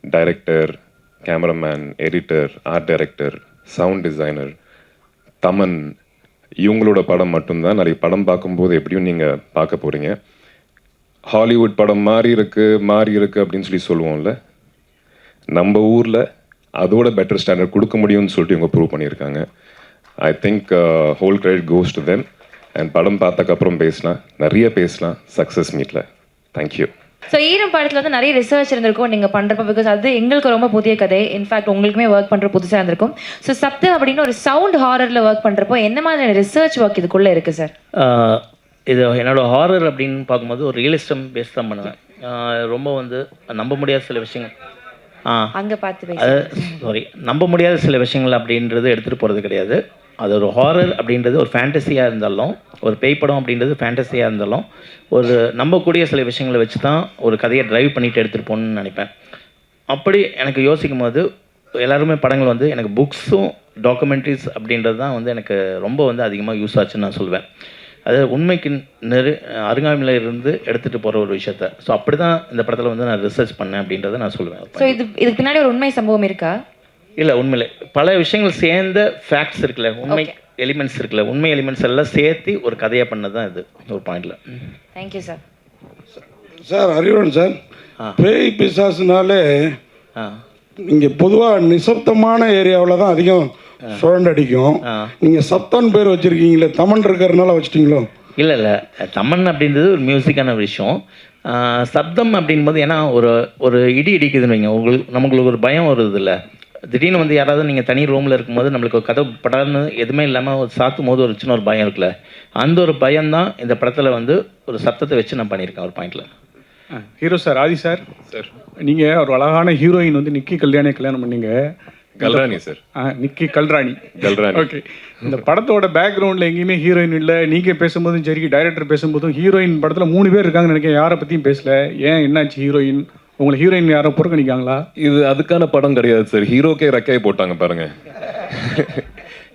Director, cameraman, editor, art director, sound designer, Thaman, இவங்களோட படம் மட்டும்தான். நிறைய படம் பார்க்கும்போது எப்படியும் நீங்கள் பார்க்க போகிறீங்க. ஹாலிவுட் படம் மாறி இருக்கு அப்படின்னு சொல்லுவோம்ல, நம்ம ஊரில் அதோட பெட்டர் ஸ்டாண்டர்ட் கொடுக்க முடியும்னு சொல்லிட்டு இவங்க ப்ரூவ் பண்ணியிருக்காங்க. I think whole credit goes to them. And படம் பார்த்ததுக்கப்புறம் நிறைய பேசலாம் சக்ஸஸ் மீட்டில். தேங்க்யூ. ஸோ ஈரம் படத்தில் வந்து நிறைய ரிசர்ச் இருந்திருக்கும் நீங்கள் பண்ணுறப்ப, பிகாஸ் அது எங்களுக்கு ரொம்ப புதிய கதை. இன்ஃபேக்ட் உங்களுக்குமே ஒர்க் பண்ணுற புதுசாக இருந்திருக்கும். ஸோ சப்தம் அப்படின்னு ஒரு சவுண்ட் ஹாரரில் ஒர்க் பண்ணுறப்போ என்ன மாதிரி ரிசர்ச் ஒர்க் இதுக்குள்ளே இருக்குது சார்? இது என்னோடய ஹாரர் அப்படின்னு பார்க்கும்போது ஒரு ரியலிஸ்டம் பேஸ் தான் பண்ணுவேன். ரொம்ப வந்து நம்ப முடியாத சில விஷயங்கள் அங்கே பார்த்து நம்ப முடியாத சில விஷயங்கள் அப்படின்றது எடுத்துகிட்டு போகிறது கிடையாது. அது ஒரு ஹாரர் அப்படின்றது ஒரு ஃபேண்டஸியாக இருந்தாலும், ஒரு பேய் படம் அப்படின்றது ஃபேண்டஸியாக இருந்தாலும், ஒரு நம்பக்கூடிய சில விஷயங்களை வச்சு தான் ஒரு கதையை ட்ரைவ் பண்ணிட்டு எடுத்துகிட்டு போகணுன்னு நினைப்பேன். அப்படி எனக்கு யோசிக்கும் போது எல்லாருமே படங்கள் வந்து எனக்கு புக்ஸும் டாக்குமெண்ட்ரிஸ் அப்படின்றது தான் வந்து எனக்கு ரொம்ப வந்து அதிகமாக யூஸ் ஆச்சுன்னு நான் சொல்லுவேன். அது உண்மைக்கு அருங்காமையில் இருந்து எடுத்துகிட்டு போகிற ஒரு விஷயத்த. ஸோ அப்படி தான் இந்த படத்தில் வந்து நான் ரிசர்ச் பண்ணேன் அப்படின்றத நான் சொல்லுவேன். ஸோ இதுக்கு பின்னாடி ஒரு உண்மை சம்பவம் இருக்கா? இல்லை, உண்மையிலே பல விஷயங்கள் சேர்ந்த ஃபேக்ட்ஸ் இருக்குல்ல, உண்மை எலிமெண்ட்ஸ் இருக்குல்ல, உண்மை எலிமெண்ட்ஸ் எல்லாம் சேர்த்து ஒரு கதையாக பண்ணது தான் இது ஒரு பாயிண்டில். Thank you sir. சார் அறிவுடன் சார், பேய் பிசாசுனாலே நீங்கள் பொதுவாக நிசப்தமான ஏரியாவில் தான் அதிகம் சுழண்டடிக்கும். நீங்கள் சப்தான் பேர் வச்சுருக்கீங்களே, தமன் இருக்கிறதுனால வச்சுட்டீங்களோ? இல்லை இல்லை, தமன் அப்படின்றது ஒரு மியூசிக்கான விஷயம். சப்தம் அப்படின்போது ஏன்னா ஒரு இடி இடிக்குதுன்னு வைங்க, நமக்கு ஒரு பயம் வருது இல்லை. திடீர்னு வந்து யாராவது நீங்கள் தனி ரூமில் இருக்கும்போது நம்மளுக்கு ஒரு கதவு படாதுன்னு எதுவுமே இல்லாமல் ஒரு சாத்தும் போது ஒரு சின்ன ஒரு பயம் இருக்குல்ல, அந்த ஒரு பயம்தான் இந்த படத்தில் வந்து ஒரு சத்தத்தை வச்சு நான் பண்ணியிருக்கேன் ஒரு பாயிண்டில். ஹீரோ சார், ஆதி சார், நீங்கள் ஒரு அழகான ஹீரோயின் வந்து நிக்கி கல்யாணி கல்யாணம் பண்ணீங்க. கல்ராணி சார். நிக்கி கல்ராணி. ஓகே, இந்த படத்தோட பேக்ரவுண்டில் எங்கேயுமே ஹீரோயின் இல்லை. நீங்கள் பேசும்போதும் சரி, டைரக்டர் பேசும்போதும் ஹீரோயின் படத்தில் 3 பேர் இருக்காங்கன்னு நினைக்கிறேன். யாரை பற்றியும் பேசல. ஏன், என்னாச்சு? ஹீரோயின் உங்களை ஹீரோயின் யாரோ புறக்கணிக்காங்களா? இது அதுக்கான படம் கிடையாது சார். ஹீரோக்கே ரெக்கையை போட்டாங்க பாருங்க.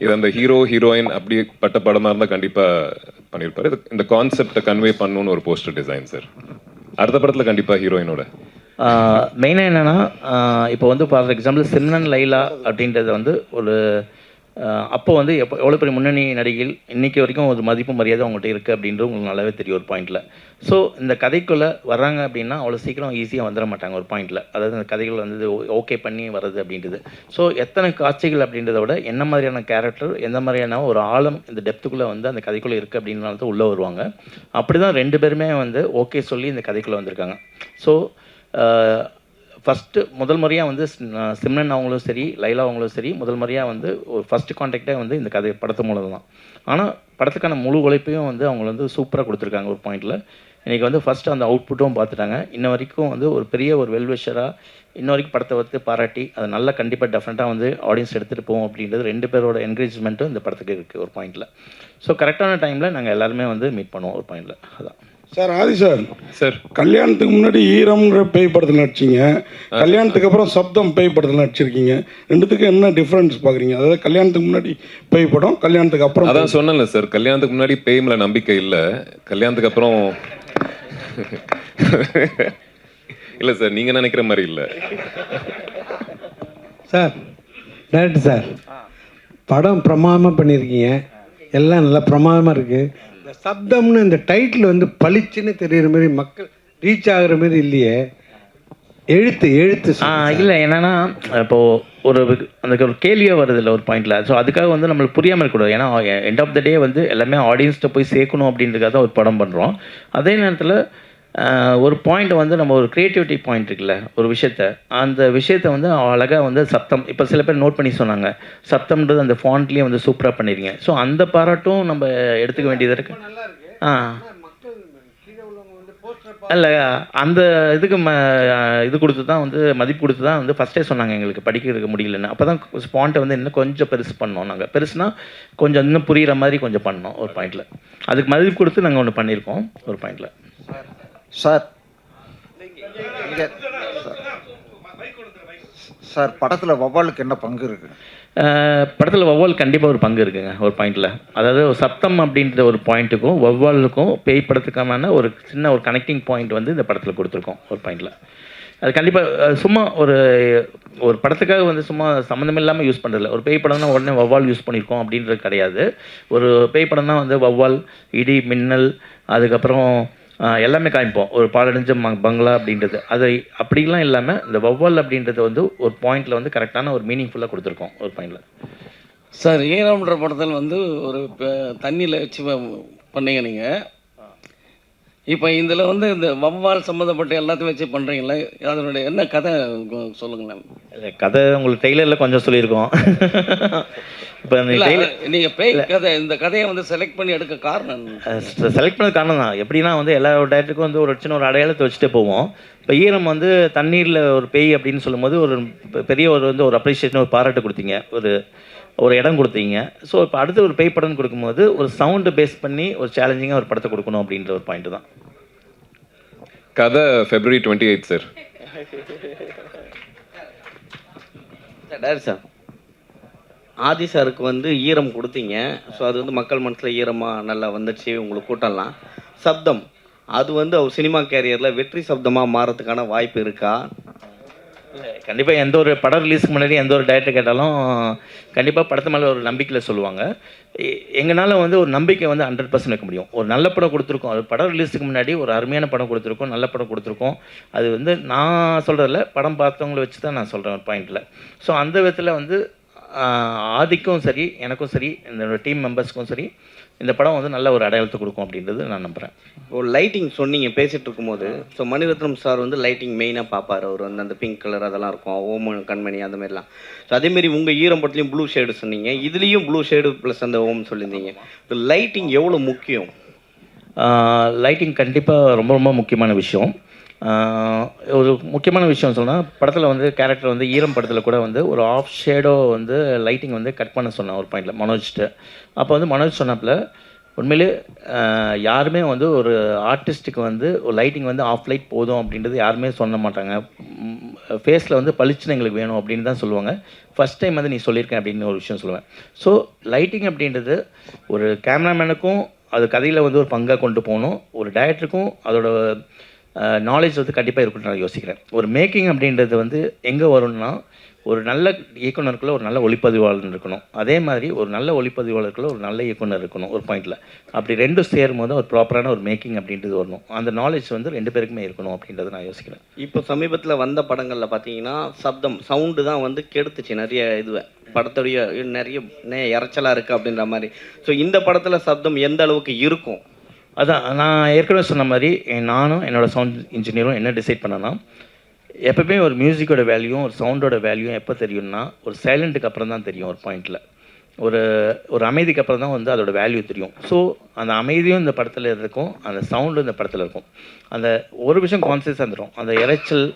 இது அந்த ஹீரோ ஹீரோயின் அப்படிப்பட்ட படமாக இருந்தால் கண்டிப்பாக பண்ணியிருப்பாரு. இந்த கான்செப்டை கன்வே பண்ணணும்னு ஒரு போஸ்டர் டிசைன் சார். அடுத்த படத்தில் கண்டிப்பாக ஹீரோயினோட மெயினாக என்னென்னா, இப்போ வந்து ஃபார் எக்ஸாம்பிள் சிம்ரன் லைலா அப்படின்றது வந்து ஒரு அப்போ வந்து எவ்வளோ பெரிய முன்னணி நடிகைகள் இன்றைக்கி வரைக்கும் ஒரு மதிப்பு மரியாதை அவங்கள்ட்ட இருக்குது அப்படின்றது உங்களுக்கு நல்லாவே தெரியும் ஒரு பாயிண்டில். ஸோ இந்த கதைக்குள்ளே வர்றாங்க அப்படின்னா அவ்வளோ சீக்கிரம் ஈஸியாக வந்துட மாட்டாங்க ஒரு பாயிண்டில். அதாவது இந்த கதைகள் வந்து ஓகே பண்ணி வர்றது அப்படின்றது. ஸோ எத்தனை காட்சிகள் அப்படின்றத விட என்ன மாதிரியான கேரக்டர், எந்த மாதிரியான ஒரு ஆழம் இந்த டெப்த்துக்குள்ளே வந்து அந்த கதைக்குள்ளே இருக்குது அப்படின்றனால தான் உள்ளே வருவாங்க. அப்படி தான் 2 பேருமே வந்து ஓகே சொல்லி இந்த கதைக்குள்ளே வந்திருக்காங்க. ஸோ ஃபஸ்ட்டு முதல் முறையாக வந்து சிம்ரன் அவங்களும் சரி, லைலா அவங்களும் சரி, முதல் முறையாக வந்து ஒரு ஃபஸ்ட்டு கான்டாக்டே வந்து இந்த கதை படத்து மூலம் தான். ஆனால் படத்துக்கான முழு உழைப்பையும் வந்து அவங்க வந்து சூப்பராக கொடுத்துருக்காங்க ஒரு பாயிண்டில். இன்றைக்கி வந்து ஃபஸ்ட்டு அந்த அவுட்புட்டும் பார்த்துட்டாங்க. இன்ன வரைக்கும் வந்து ஒரு பெரிய ஒரு வெல்விஷராக இன்ன வரைக்கும் படத்தை வந்து பாராட்டி அதை நல்லா கண்டிப்பாக டெஃபினட்டாக வந்து ஆடியன்ஸ் எடுத்துகிட்டு போவோம் அப்படின்றது 2 பேரோட என்கரேஜ்மெண்ட்டும் இந்த படத்துக்கு இருக்குது ஒரு பாயிண்டில். ஸோ கரெக்டான டைமில் நாங்கள் எல்லாருமே வந்து மீட் பண்ணுவோம் ஒரு பாயிண்டில். அதான் சார். ஆதி சார், சார் கல்யாணத்துக்கு முன்னாடி ஈரம்ங்கிற பேய் படத்தில் நடிச்சிங்க, கல்யாணத்துக்கு அப்புறம் சப்தம் பேய் படத்தில் நடிச்சிருக்கீங்க. ரெண்டுத்துக்கும் என்ன டிஃப்ரென்ஸ் பார்க்குறீங்க? அதாவது கல்யாணத்துக்கு முன்னாடி பேய் படம், கல்யாணத்துக்கு அப்புறம். அதான் சொன்னேன்ல சார், கல்யாணத்துக்கு முன்னாடி பேய் மேலே நம்பிக்கை இல்லை, கல்யாணத்துக்கு அப்புறம் இல்லை சார், நீங்கள் நினைக்கிற மாதிரி இல்லை சார். டேரக்டர் சார், படம் பிரமாதமாக பண்ணியிருக்கீங்க, எல்லாம் நல்லா பிரமாதமாக இருக்குது. இந்த சப்தம்னு இந்த டைட்டில் வந்து பளிச்சுன்னு தெரிகிற மாதிரி மக்கள் ரீச் ஆகிற மாதிரி இல்லையே. எழுத்து இல்லை, என்னென்னா இப்போது அந்த ஒரு கேள்வியாக வருது இல்லை ஒரு பாயிண்டில். ஸோ அதுக்காக வந்து நம்மளுக்கு புரியாமல் இருக்கக்கூடாது. ஏன்னா எண்ட் ஆஃப் த டே வந்து எல்லாமே ஆடியன்ஸ்கிட்ட போய் சேர்க்கணும் அப்படின்றதுக்காக தான் ஒரு படம் பண்ணுறோம். அதே நேரத்தில் ஒரு பாயிண்ட் வந்து நம்ம ஒரு க்ரியேட்டிவிட்டி பாயிண்ட் இருக்குல்ல ஒரு விஷயத்த, அந்த விஷயத்த வந்து அழகாக வந்து சப்தம், இப்போ சில பேர் நோட் பண்ணி சொன்னாங்க, சப்தம்ன்றது அந்த ஃபாண்ட்லேயே வந்து சூப்பராக பண்ணிடுங்க. ஸோ அந்த பாராட்டும் நம்ம எடுத்துக்க வேண்டியது இருக்குது. இல்லை, அந்த இதுக்கு இது கொடுத்து தான் வந்து மதிப்பு கொடுத்து தான் வந்து ஃபஸ்ட்டே சொன்னாங்க எங்களுக்கு படிக்கிறதுக்கு முடியலன்னு. அப்போ தான் ஸ்பாண்ட்டை வந்து இன்னும் கொஞ்சம் பெருசு பண்ணோம். நாங்கள் பெருசுனா கொஞ்சம் இன்னும் புரிகிற மாதிரி கொஞ்சம் பண்ணோம் ஒரு பாயிண்டில். அதுக்கு மதிப்பு கொடுத்து நாங்கள் ஒன்று பண்ணியிருக்கோம் ஒரு பாயிண்டில். சார் சார், படத்தில் வவ்வாலுக்கு என்ன பங்கு இருக்குது? படத்தில் வவ்வால் கண்டிப்பாக ஒரு பங்கு இருக்குங்க ஒரு பாயிண்டில். அதாவது சப்தம் அப்படின்ற ஒரு பாயிண்ட்டுக்கும் வவ்வாலுக்கும் பேய் படத்துக்கான ஒரு சின்ன ஒரு கனெக்டிங் பாயிண்ட் வந்து இந்த படத்தில் கொடுத்துருக்கோம் ஒரு பாயிண்டில். அது கண்டிப்பாக சும்மா ஒரு படத்துக்காக வந்து சும்மா சம்மந்தம் இல்லாமல் யூஸ் பண்ணுறதில்ல. ஒரு பேய் படம்னா உடனே வவ்வால் யூஸ் பண்ணியிருக்கோம் அப்படின்றது கிடையாது. ஒரு பேய் படம்னா வந்து வவ்வால், இடி, மின்னல், அதுக்கப்புறம் எல்லாமே காமிப்போம். ஒரு பாலடைஞ்ச பங்களா அப்படின்றது அது அப்படிலாம் இல்லாமல் இந்த வவ்வால் அப்படின்றது வந்து ஒரு பாயிண்டில் வந்து கரெக்டான ஒரு மீனிங்ஃபுல்லாக கொடுத்துருக்கோம் ஒரு பாயிண்டில். சார், ஈரம்ன்ற படத்தில் வந்து ஒரு தண்ணியில் வச்சு பண்ணீங்க நீங்கள். இப்போ இதில் வந்து இந்த வவ்வால் சம்மந்தப்பட்ட எல்லாத்தையும் வச்சு பண்ணுறீங்களே, அதனுடைய என்ன கதை சொல்லுங்களேன். கதை உங்களுக்கு ட்ரெய்லரில் கொஞ்சம் சொல்லியிருக்கோம். இப்போ நீங்கள் பேய் கதை, இந்த கதையை வந்து செலக்ட் பண்ணி எடுக்க காரணம் செலக்ட் பண்ணது காரணம் தான். எப்படின்னா வந்து எல்லா டேரக்டருக்கும் வந்து ஒரு சின்ன ஒரு அடையாளத்தை வச்சுட்டு போவோம். இப்போ ஈரம் வந்து தண்ணீரில் ஒரு பேய் அப்படின்னு சொல்லும்போது ஒரு பெரிய ஒரு வந்து ஒரு அப்ரிஷியேஷன், ஒரு பாராட்டு கொடுத்தீங்க. ஒரு இடம் கொடுத்தீங்க. ஸோ இப்போ அடுத்து ஒரு பேய் படம்னு கொடுக்கும்போது ஒரு சவுண்டு பேஸ் பண்ணி ஒரு சேலஞ்சிங்காக ஒரு படத்தை கொடுக்கணும் அப்படின்ற ஒரு பாயிண்ட் தான். கதை February 28 சார். டேரக்டர் சார், ஆதி சாருக்கு வந்து ஈரம் கொடுத்தீங்க. ஸோ அது வந்து மக்கள் மனசில் ஈரமாக நல்லா வந்துச்சு உங்களுக்கு கூட்டம்லாம். சப்தம் அது வந்து அவர் சினிமா கேரியரில் வெற்றி சப்தமாக மாறதுக்கான வாய்ப்பு இருக்கா? கண்டிப்பாக எந்த ஒரு படம் ரிலீஸ்க்கு முன்னாடி எந்த ஒரு டைரக்டர் கேட்டாலும் கண்டிப்பாக படத்து மேலே ஒரு நம்பிக்கையில் சொல்லுவாங்க. எங்களால் வந்து ஒரு நம்பிக்கை வந்து 100% வைக்க முடியும். ஒரு நல்ல படம் கொடுத்துருக்கோம், அது படம் ரிலீஸுக்கு முன்னாடி ஒரு அருமையான படம் கொடுத்துருக்கோம், நல்ல படம் கொடுத்துருக்கோம். அது வந்து நான் சொல்கிறதில்ல, படம் பார்த்தவங்கள வச்சு தான் நான் சொல்கிறேன் ஒரு பாயிண்டில். ஸோ அந்த விதத்தில் வந்து ஆதிக்கும் சரி, எனக்கும் சரி, என்னோட டீம் மெம்பர்ஸ்க்கும் சரி, இந்த படம் வந்து நல்ல ஒரு அடையாளத்தை கொடுக்கும் அப்படின்றது நான் நம்புகிறேன். ஒரு லைட்டிங் சொன்னீங்க பேசிகிட்டு இருக்கும்போது. ஸோ மணிரத்னம் சார் வந்து லைட்டிங் மெயினாக பார்ப்பார். அவர் வந்து அந்த பிங்க் கலர் அதெல்லாம் இருக்கும், ஓம் கண்மணி அந்த மாதிரிலாம். ஸோ அதேமாரி உங்கள் ஈரம் படத்துலையும் ப்ளூ ஷேடு சொன்னீங்க, இதுலேயும் ப்ளூ ஷேடு ப்ளஸ் அந்த ஓம் சொல்லியிருந்தீங்க. இந்த லைட்டிங் எவ்வளோ முக்கியம்? லைட்டிங் கண்டிப்பாக ரொம்ப ரொம்ப முக்கியமான விஷயம். ஒரு முக்கியமான விஷயம் சொன்னால், படத்தில் வந்து கேரக்டர் வந்து ஈரம் படத்தில் கூட வந்து ஒரு ஆஃப் ஷேடோ வந்து லைட்டிங் வந்து கட் பண்ண சொன்னேன் ஒரு பாயிண்டில் மனோஜ்கிட்ட. அப்போ வந்து மனோஜ் சொன்னப்பில் உண்மையிலே யாருமே வந்து ஒரு ஆர்டிஸ்ட்டுக்கு வந்து ஒரு லைட்டிங் வந்து ஆஃப் லைட் போதும் அப்படின்றது யாருமே சொல்ல மாட்டாங்க. ஃபேஸில் வந்து பளிச்சுன்னு எங்களுக்கு வேணும் அப்படின்னு தான் சொல்லுவாங்க. ஃபஸ்ட் டைம் வந்து நீ சொல்லியிருக்கேன் அப்படின்னு ஒரு விஷயம் சொல்லுவேன். ஸோ லைட்டிங் அப்படின்றது ஒரு கேமராமேனுக்கும் அது கதையில் வந்து ஒரு பங்காக கொண்டு போகணும், ஒரு டைரக்டருக்கும் அதோட நாலேஜ் வந்து கண்டிப்பாக இருக்குன்னு நான் யோசிக்கிறேன். ஒரு மேக்கிங் அப்படின்றது வந்து எங்கே வரும்னா, ஒரு நல்ல இயக்குனருக்குள்ள ஒரு நல்ல ஒளிப்பதிவாளர் இருக்கணும், அதே மாதிரி ஒரு நல்ல ஒளிப்பதிவாளருக்குள்ள ஒரு நல்ல இயக்குனர் இருக்கணும் ஒரு பாயிண்டில். அப்படி ரெண்டும் சேரும்போது ஒரு ப்ராப்பரான ஒரு மேக்கிங் அப்படின்றது வரணும். அந்த நாலேஜ் வந்து 2 பேருக்குமே இருக்கணும் அப்படின்றத நான் யோசிக்கிறேன். இப்போ சமீபத்தில் வந்த படங்களில் பார்த்தீங்கன்னா சப்தம் சவுண்டு தான் வந்து கெடுத்துச்சு நிறைய இதுவை, படத்துடைய நிறைய இறைச்சலாக இருக்குது அப்படின்ற மாதிரி. ஸோ இந்த படத்தில் சப்தம் எந்த அளவுக்கு இருக்கும்? அதான் நான் ஏற்கனவே சொன்ன மாதிரி நானும் என்னோடய சவுண்ட் இன்ஜினியரும் என்ன டிசைட் பண்ணேன்னா, எப்போவுமே ஒரு மியூசிக்கோட வேல்யூவும் ஒரு சவுண்டோட வேல்யூவும் எப்போ தெரியும்னா, ஒரு சைலண்ட்டுக்கு அப்புறம் தான் தெரியும் ஒரு பாயிண்டில். ஒரு அமைதிக்கு அப்புறம் தான் வந்து அதோட வேல்யூ தெரியும். ஸோ அந்த அமைதியும் இந்த படத்தில் இருக்கும், அந்த சவுண்டும் இந்த படத்தில் இருக்கும். அந்த ஒரு விஷயம் கான்சியஸாக இருந்துடும், அந்த இறைச்சல்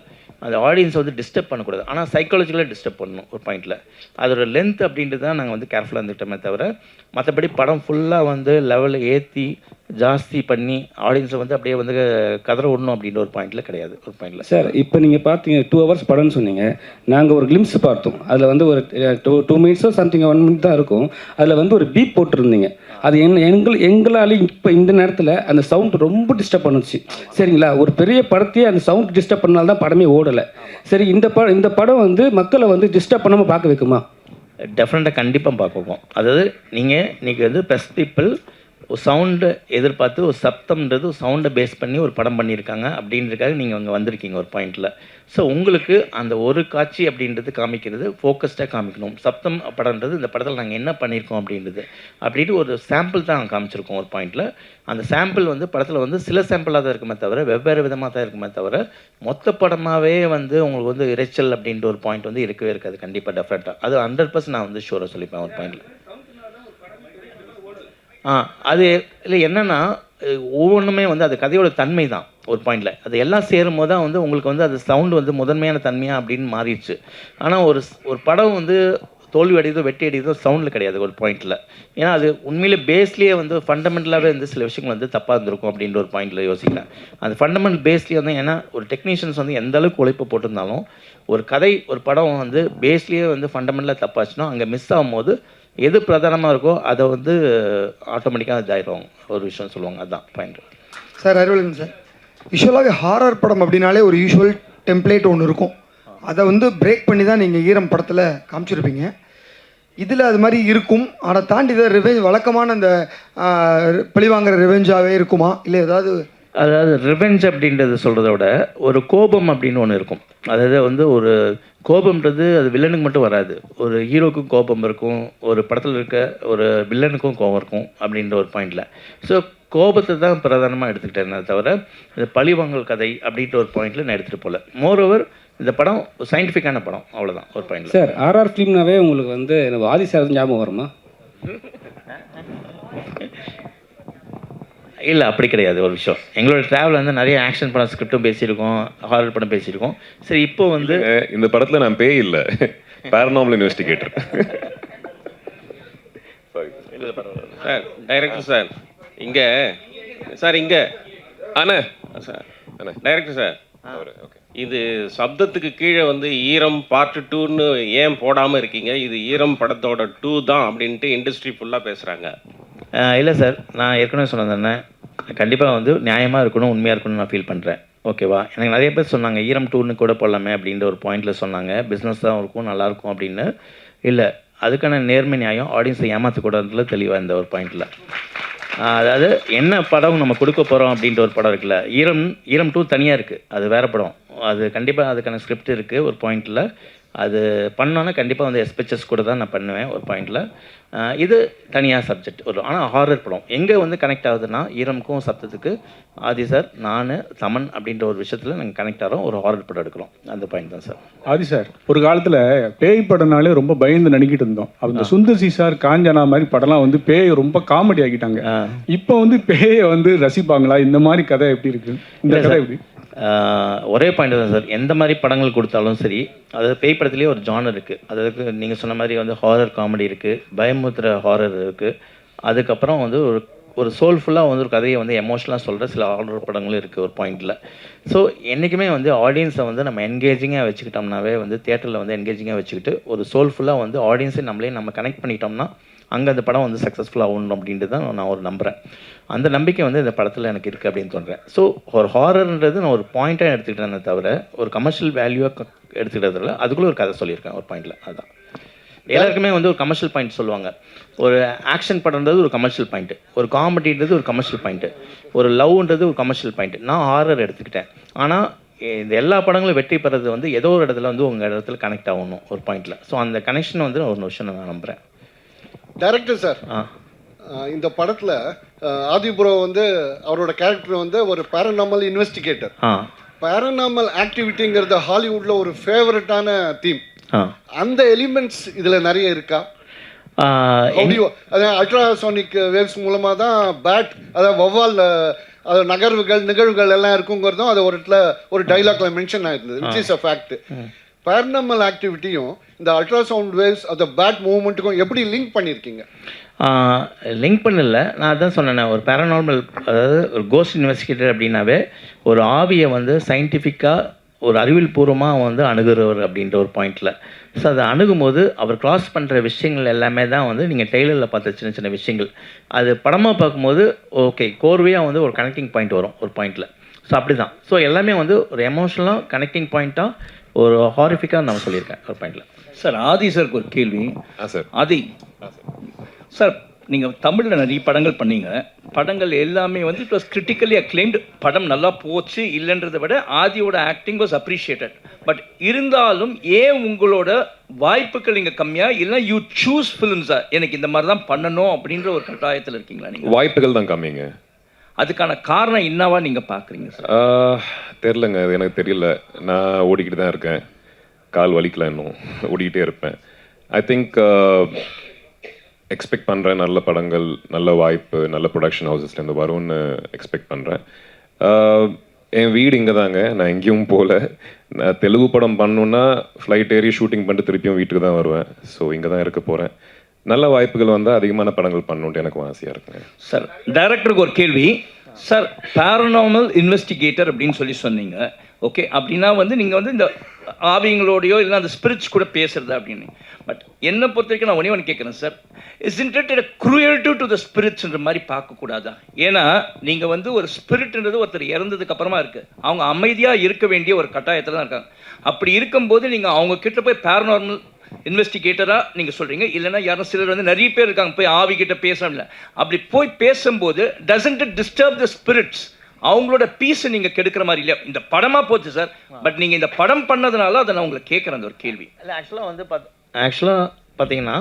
அந்த ஆடியன்ஸை வந்து டிஸ்டர்ப் பண்ணக்கூடாது, ஆனால் சைக்காலஜிக்கலாக டிஸ்டர்ப் பண்ணணும் ஒரு பாயிண்டில். அதோட லென்த் அப்படின்ட்டு தான் நாங்கள் வந்து கேர்ஃபுல்லாக இருந்துக்கிட்டோமே தவிர, மற்றபடி படம் ஃபுல்லாக வந்து லெவலில் ஏற்றி ஜாஸ்தி பண்ணி ஆடியன்ஸை வந்து அப்படியே வந்து கதற விடணும் அப்படின்ற ஒரு பாயிண்டில் கிடையாது ஒரு பாயிண்டில். சார் இப்போ நீங்கள் பார்த்தீங்க 2 hours படம்னு சொன்னீங்க, நாங்கள் ஒரு கிளிம்ஸ் பார்த்தோம். அதில் வந்து ஒரு 2 minutes சம்திங் 1 minute தான் இருக்கும். அதில் வந்து ஒரு பீப் போட்டிருந்தீங்க. அது எங்களால் இப்போ இந்த நேரத்தில் அந்த சவுண்ட் ரொம்ப டிஸ்டர்ப் பண்ணுச்சு. சரிங்களா, ஒரு பெரிய படத்தையே அந்த சவுண்ட் டிஸ்டர்ப் பண்ணால்தான் தான் படமே ஓடலை. சரி, இந்த படம் வந்து மக்களை வந்து டிஸ்டர்ப் பண்ணாமல் பார்க்க வைக்குமா? டெஃபினட்டாக கண்டிப்பாக பார்க்குவோம். அதாவது நீங்கள் இன்றைக்கி வந்து ப்ரெஸ் பீப்புள் ஒரு சவுண்டை எதிர்பார்த்து ஒரு சப்தம்ன்றது ஒரு சவுண்டை பேஸ் பண்ணி ஒரு படம் பண்ணியிருக்காங்க அப்படின்றதுக்காக நீங்கள் அங்கே வந்திருக்கீங்க ஒரு பாயிண்டில். ஸோ உங்களுக்கு அந்த ஒரு காட்சி அப்படின்றது காமிக்கிறது ஃபோக்கஸ்டாக காமிக்கணும். சப்தம் படம்ன்றது இந்த படத்தில் நாங்கள் என்ன பண்ணியிருக்கோம் அப்படின்றது அப்படின்ட்டு ஒரு சாம்பிள் தான் காமிச்சிருக்கோம் ஒரு பாயிண்டில். அந்த சாம்பிள் வந்து படத்தில் வந்து சில சாம்பிளாக தான் இருக்குமே தவிர வெவ்வேறு விதமாக தான் இருக்குமே தவிர மொத்த படமாகவே வந்து உங்களுக்கு வந்து இறைச்சல் அப்படின்ற ஒரு பாயிண்ட் வந்து இருக்கவே இருக்காது. கண்டிப்பாக டெஃபினட்டாக அது 100% நான் வந்து ஷூராக சொல்லிப்பேன் ஒரு பாயிண்டில். அது இல்லை என்னென்னா, ஒவ்வொன்றுமே வந்து அது கதையோட தன்மை தான் ஒரு பாயிண்டில். அது எல்லாம் சேரும் போது தான் வந்து உங்களுக்கு வந்து அது சவுண்டு வந்து முதன்மையான தன்மையாக அப்படின்னு மாறிடுச்சு. ஆனால் ஒரு படம் வந்து தோல்வி அடையதோ வெட்டி அடையதோ சவுண்டில் கிடையாது ஒரு பாயிண்டில். ஏன்னா அது உண்மையிலே பேஸ்லேயே வந்து ஃபண்டமெண்டலாகவே வந்து சில விஷயங்கள் வந்து தப்பாக இருந்திருக்கும் அப்படின்ற ஒரு பாயிண்டில் யோசிக்கிறேன். அந்த ஃபண்டமெண்டல் பேஸ்லேயே வந்து ஏன்னா ஒரு டெக்னீஷியன்ஸ் வந்து எந்த அளவுக்கு உழைப்பு போட்டிருந்தாலும் ஒரு கதை ஒரு படம் வந்து பேஸ்லேயே வந்து ஃபண்டமெண்டலாக தப்பாச்சுன்னா அங்கே மிஸ் ஆகும்போது எது பிரதானமாக இருக்கோ அதை வந்து ஆட்டோமேட்டிக்காக இதாயிடுவாங்க ஒரு விஷயம் சொல்லுவாங்க. அதுதான் பாயிண்ட். சார் அறிவழகன் சார், யூஸ்வலாகவே ஹாரர் படம் அப்படின்னாலே ஒரு யூஸ்வல் டெம்ப்ளேட் ஒன்று இருக்கும், அதை வந்து பிரேக் பண்ணி தான் நீங்கள் ஈரம் படத்தில் காமிச்சிருப்பீங்க. இதில் அது மாதிரி இருக்கும், ஆனால் தாண்டி இதை ரிவெஞ்ச் வழக்கமான அந்த பழிவாங்கிற ரிவெஞ்சாகவே இருக்குமா இல்லை அதாவது ரிவெஞ்ச் அப்படின்றது சொல்கிறத விட ஒரு கோபம் அப்படின்னு ஒன்று இருக்கும். அதாவது வந்து ஒரு கோபம்ன்றது அது வில்லனுக்கு மட்டும் வராது, ஒரு ஹீரோக்கும் கோபம் இருக்கும், ஒரு படத்தில் இருக்க ஒரு வில்லனுக்கும் கோபம் இருக்கும் அப்படின்ற ஒரு பாயிண்டில். ஸோ கோபத்தை தான் பிரதானமாக எடுத்துக்கிட்டேன் தவிர இந்த பழிவாங்கல் கதை அப்படின்ற ஒரு பாயிண்டில் நான் எடுத்துகிட்டு போகல. மோரோவர் இந்த படம் சயின்டிஃபிக்கான படம், அவ்வளோதான் ஒரு பாயிண்ட். சார் RR ஃபிலிம்னாவே உங்களுக்கு வந்து எனக்கு ஆதி சார் ஞாபகம் வருமா? இல்லை அப்படி கிடையாது ஒரு விஷயம். எங்களோட ட்ராவல் வந்து நிறைய ஆக்ஷன் படம் ஸ்கிரிப்டும் பேசியிருக்கோம், ஹாரர் படம் பேசியிருக்கோம். சரி, இப்போ வந்து இந்த படத்தில் நான் பேய் இல்லை, paranormal investigator. Sir director sir இங்கே சார் இங்கே அண்ணே சார் அண்ணே டைரக்டர் சார் ஓகே. இது சப்தத்துக்கு கீழே வந்து ஈரம் பார்ட் 2ன்னு ஏன் போடாமல் இருக்கீங்க? இது ஈரம் படத்தோட 2 தான் அப்படின்ட்டு இண்டஸ்ட்ரி ஃபுல்லாக பேசுகிறாங்க. இல்லை சார், நான் ஏற்கனவே சொன்னது கண்டிப்பாக வந்து நியாயமாக இருக்கணும், உண்மையாக இருக்கணும்னு நான் ஃபீல் பண்ணுறேன். ஓகேவா? எனக்கு நிறைய பேர் சொன்னாங்க ஈரம் 2ன்னு கூட போடலாமே அப்படின்ற ஒரு பாயிண்டில் சொன்னாங்க. பிஸ்னஸ் தான் இருக்கும், நல்லாயிருக்கும் அப்படின்னு. இல்லை, அதுக்கான நேர்மை நியாயம் ஆடியன்ஸை ஏமாற்றக்கூடாதுல தெளிவாக இந்த ஒரு பாயிண்டில். அதாவது என்ன படம் நம்ம கொடுக்க போகிறோம் அப்படின்ற ஒரு படம் இருக்குல்ல, ஈரம் 2 தனியாக இருக்குது, அது வேறு படம். அது கண்டிப்பாக அதுக்கான ஸ்கிரிப்ட் இருக்குது ஒரு பாயிண்டில். அது பண்ணோன்னா கண்டிப்பாக வந்து எஸ்பெச்சஸ் கூட தான் நான் பண்ணுவேன் ஒரு பாயிண்டில். இது தனியாக சப்ஜெக்ட் ஒரு, ஆனால் ஹாரர் படம் எங்கே வந்து கனெக்ட் ஆகுதுன்னா ஈரமுக்கும் சப்தத்துக்கு ஆதி சார், நான், தமன் அப்படின்ற ஒரு விஷயத்தில் நாங்கள் கனெக்ட் ஆகிறோம், ஒரு ஹாரர் படம் எடுக்கிறோம். அந்த பாயிண்ட் தான் சார். ஆதி சார், ஒரு காலத்தில் பேய் படம்னாலே ரொம்ப பயந்து நடிக்கிட்டு இருந்தோம். அந்த சுந்தர்சி சார், காஞ்சனா மாதிரி படம்லாம் வந்து பேயை ரொம்ப காமெடி ஆக்கிட்டாங்க. இப்போ வந்து பேயை வந்து ரசிப்பாங்களா? இந்த மாதிரி கதை எப்படி இருக்கு? இந்த கதை எப்படி? ஒரே பாயிண்ட் தான் சார். எந்த மாதிரி படங்கள் கொடுத்தாலும் சரி, அதாவது பேய் படத்துலேயே ஒரு ஜானர் இருக்குது. அதாவது நீங்கள் சொன்ன மாதிரி வந்து ஹாரர் காமெடி இருக்குது, பயமுத்திர ஹாரர் இருக்குது. அதுக்கப்புறம் வந்து ஒரு சோல்ஃபுல்லாக வந்து ஒரு கதையை வந்து எமோஷனலாக சொல்கிற சில ஹாரர் படங்களும் இருக்குது ஒரு பாயிண்டில். ஸோ என்றைக்குமே வந்து ஆடியன்ஸை வந்து நம்ம என்கேஜிங்காக வச்சுக்கிட்டோம்னாவே வந்து தியேட்டரில் வந்து என்கேஜிங்காக வச்சுக்கிட்டு ஒரு சோல்ஃபுல்லாக வந்து ஆடியன்ஸை நம்ம கனெக்ட் பண்ணிட்டோம்னா அங்கே அந்த படம் வந்து சக்ஸஸ்ஃபுல்லாக ஆகணும் அப்படின்ட்டு தான் நான் ஒரு நம்புகிறேன். அந்த நம்பிக்கை வந்து இந்த படத்தில் எனக்கு இருக்குது அப்படின்னு தோன்றேன். ஸோ ஒரு ஹாரர்ன்றது நான் ஒரு பாயிண்ட்டாக எடுத்துக்கிட்டேனே தவிர ஒரு கமர்ஷியல் வேல்யூவாக எடுத்துக்கிட்டதில்ல. அதுக்குள்ளே ஒரு கதை சொல்லியிருக்கேன் ஒரு பாயிண்டில். அதுதான் எல்லாருக்குமே வந்து ஒரு கமர்ஷியல் பாயிண்ட் சொல்லுவாங்க. ஒரு ஆக்ஷன் படம்ன்றது ஒரு கமர்ஷியல் பாயிண்ட்டு, ஒரு காமெடின்றது ஒரு கமர்ஷியல் பாயிண்ட்டு, ஒரு லவ்ன்றது ஒரு கமர்ஷியல் பாயிண்ட்டு. நான் ஹாரர் எடுத்துக்கிட்டேன். ஆனால் இந்த எல்லா படங்களும் வெற்றி பெறது வந்து ஏதோ ஒரு இடத்துல வந்து உங்கள் இடத்துல கனெக்ட் ஆகணும் ஒரு பாயிண்டில். ஸோ அந்த கனெக்ஷன் வந்து ஒரு விஷயம் நான் நம்புகிறேன். டைரக்டர் சார், இந்த படத்தில் ஆதிபுரோ வந்து அவரோட கேரக்டர் வந்து ஒரு பேரநார்மல் இன்வெஸ்டிகேட்டர். பேரநார்மல் ஆக்டிவிட்டிங்கிறது ஹாலிவுட்டில் ஒரு ஃபேவரட்டான தீம். அந்த எலிமெண்ட்ஸ் இதில் நிறைய இருக்கா? அதாவது அல்ட்ராசோனிக் வேவ்ஸ் மூலமாக தான் பேட், அதாவது வௌவால் நிகழ்வுகள் எல்லாம் இருக்குங்கிறதும் அது ஒரு இடத்துல ஒரு டைலாக்ல மென்ஷன் ஆயிருந்தது, which is a fact. Paranormal ஆக்டிவிட்டியும் இந்த அல்ட்ராசவுண்ட் வேவ்ஸ் அந்த பேட் மூவ்மெண்ட்டுக்கும் எப்படி லிங்க் பண்ணியிருக்கீங்க? லிங்க் பண்ணல, நான் அதான் சொன்னேன். ஒரு பேரநார்மல், அதாவது ஒரு கோஸ்ட் இன்வெஸ்டிகேட்டர் அப்படின்னாவே ஒரு ஆவியை வந்து சயின்டிஃபிக்காக ஒரு அறிவியல் பூர்வமாக வந்து அணுகுறவர் அப்படின்ற ஒரு பாயிண்டில். ஸோ அதை அணுகும்போது அவர் கிராஸ் பண்ணுற விஷயங்கள் எல்லாமே தான் வந்து நீங்கள் டெய்லரில் பார்த்த சின்ன சின்ன விஷயங்கள். அது படமாக பார்க்கும்போது ஓகே கோர்வையாக வந்து ஒரு கனெக்டிங் பாயிண்ட் வரும் ஒரு பாயிண்டில். ஸோ அப்படி தான். ஸோ எல்லாமே வந்து ஒரு எமோஷனலாக கனெக்டிங் பாயிண்ட்டாக ஒரு ஹாரிஃபிக்காக நான் சொல்லியிருக்கேன் ஒரு பாயிண்டில். சார் ஆதி சாருக்கு ஒரு கேள்வி. சார் ஆதி சார், நீங்கள் தமிழில் நிறைய படங்கள் பண்ணீங்க. படங்கள் எல்லாமே வந்து இட் வாஸ் கிரிட்டிக்கலி அக்ளைம்டு. படம் நல்லா போச்சு இல்லைன்றதை விட ஆதியோட ஆக்டிங் வாஸ் அப்ரிஷியேட்டட். பட் இருந்தாலும் ஏன் உங்களோட வாய்ப்புகள் இங்கே கம்மியாக இல்லை யூ சூஸ் ஃபிலிம்ஸா எனக்கு இந்த மாதிரி தான் பண்ணணும் அப்படின்ற ஒரு கட்டாயத்தில் இருக்கீங்களா நீங்கள்? வாய்ப்புகள் தான் கம்மிங்க. அதுக்கான காரணம் என்னவா நீங்கள் பார்க்குறீங்க சார்? தெரிலங்க, அது எனக்கு தெரியல. நான் ஓடிக்கிட்டு தான் இருக்கேன், கால் வலிக்கல, இன்னும் ஓடிக்கிட்டே இருப்பேன். ஐ திங்க் எக்ஸ்பெக்ட் பண்ணுறேன் நல்ல படங்கள், நல்ல வாய்ப்பு, நல்ல ப்ரொடக்ஷன் ஹவுசஸ்லேருந்து வரும்னு எக்ஸ்பெக்ட் பண்ணுறேன். என் வீடு இங்கே தாங்க, நான் எங்கேயும் போகல. நான் தெலுங்கு படம் பண்ணணுன்னா ஃப்ளைட் ஏறி ஷூட்டிங் பண்ணிட்டு திருப்பியும் வீட்டுக்கு தான் வருவேன். ஸோ இங்கே தான் இருக்க போகிறேன். நல்ல வாய்ப்புகள் வந்தால் அதிகமான படங்கள் பண்ணணுன்ட்டு எனக்கும் ஆசையாக இருக்குங்க. சார் டைரக்டருக்கு ஒரு கேள்வி. சார் பேரநார்மல் இன்வெஸ்டிகேட்டர் அப்படின்னு சொன்னீங்க. ஓகே, அப்படின்னா வந்து நீங்கள் வந்து இந்த ஆவிங்களோடையோ இல்லை அந்த ஸ்பிரிட்ஸ் கூட பேசுறது அப்படின்னு. பட் என்னை பொறுத்த வரைக்கும் நான் ஒன்று கேட்குறேன் sir, isn't it a cruelty to the spiritsன்ற மாதிரி பார்க்கக்கூடாதா? ஏன்னா நீங்கள் வந்து ஒரு ஸ்பிரிட்ன்றது ஒருத்தர் இறந்ததுக்கு அப்புறமா இருக்குது, அவங்க அமைதியாக இருக்க வேண்டிய ஒரு கட்டாயத்தில் தான் இருக்காங்க. அப்படி இருக்கும்போது நீங்கள் அவங்க கிட்ட போய் பேரநார்மல் இன்வெஸ்டிகேட்டராக நீங்கள் சொல்கிறீங்க, இல்லைன்னா யாரும் சிலர் வந்து நிறைய பேர் இருக்காங்க போய் ஆவி கிட்ட பேசல. அப்படி போய் பேசும்போது doesn't it disturb the spirits? அவங்களோட பீஸை நீங்கள் கெடுக்கிற மாதிரி இல்லையா? இந்த படமாக போச்சு சார், பட் நீங்கள் இந்த படம் பண்ணதுனால அதை நான் உங்களை கேட்குறேன் அந்த ஒரு கேள்வி. இல்லை ஆக்சுவலாக பார்த்தீங்கன்னா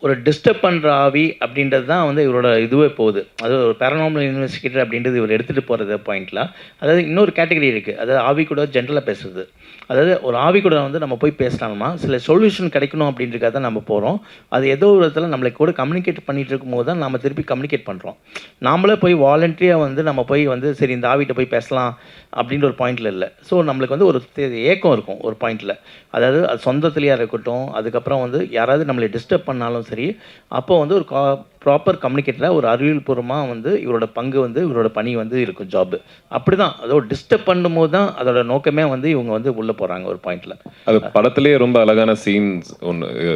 ஒரு டிஸ்டர்ப் பண்ணுற ஆவி அப்படின்றது தான் வந்து இவரோட இதுவே போகுது. அது ஒரு பேரநார்மல் இன்வெஸ்டிகேட்டர் அப்படின்றது இவர் எடுத்துகிட்டு போகிறது பாயிண்ட்டில். அதாவது இன்னொரு கேட்டகரி இருக்குது, அதாவது ஆவி கூட ஜென்ரலாக பேசுறது. அதாவது ஒரு ஆவி கூட வந்து நம்ம போய் பேசலாமா, சில சொல்யூஷன் கிடைக்கணும் அப்படின்றதுக்காக தான் நம்ம போகிறோம். அது ஏதோ ஒரு இடத்துல நம்மளை கூட கம்யூனிகேட் பண்ணிகிட்டு இருக்கும்போது தான் நம்ம திருப்பி கம்யூனிகேட் பண்ணுறோம். நாமளே போய் வாலண்டரியாக வந்து நம்ம போய் வந்து சரி இந்த ஆவிட்ட போய் பேசலாம் அப்படின்ற ஒரு பாயிண்டில் இல்லை. ஸோ நம்மளுக்கு வந்து ஒரு ஏக்கம் இருக்கும் ஒரு பாயிண்டில். அதாவது அது சொந்தத்துலேயாக இருக்கட்டும், அதுக்கப்புறம் வந்து யாராவது நம்மளுக்கு நம்மளை டிஸ்டர்ப் பண்ணாலும் சரி, அப்போ வந்து ஒரு ப்ராப்பர் கம்யூனிகேட்டராக ஒரு அறிவியல்பூர்வமாக வந்து இவரோட பங்கு வந்து இவரோட பணி வந்து இருக்கும் ஜாப். அப்படி தான் அதோட டிஸ்டர்ப் பண்ணும்போது தான் அதோட நோக்கமே வந்து இவங்க வந்து உள்ளே போகிறாங்க ஒரு பாயிண்டில். அது படத்துலேயே ரொம்ப அழகான சீன்ஸ்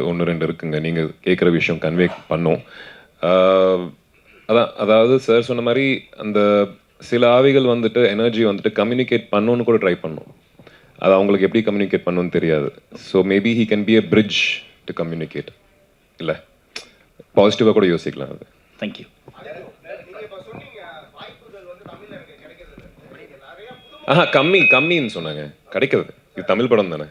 ஒன்று ரெண்டு இருக்குங்க, நீங்கள் கேட்குற விஷயம் கன்வே பண்ணும். அதாவது சார் சொன்ன மாதிரி அந்த சில ஆவிகள் வந்துட்டு எனர்ஜி வந்துட்டு கம்யூனிகேட் பண்ணணுன்னு கூட ட்ரை பண்ணும். அது அவங்களுக்கு எப்படி கம்யூனிகேட் பண்ணணும்னு தெரியாது. So maybe he can be a bridge to communicate. இல்லை, பாசிட்டிவாக கூட யோசிக்கலாம் அது. தேங்க்யூ. கம்மின்னு சொன்னாங்க, கிடைக்கிறது. இது தமிழ் படம் தானே.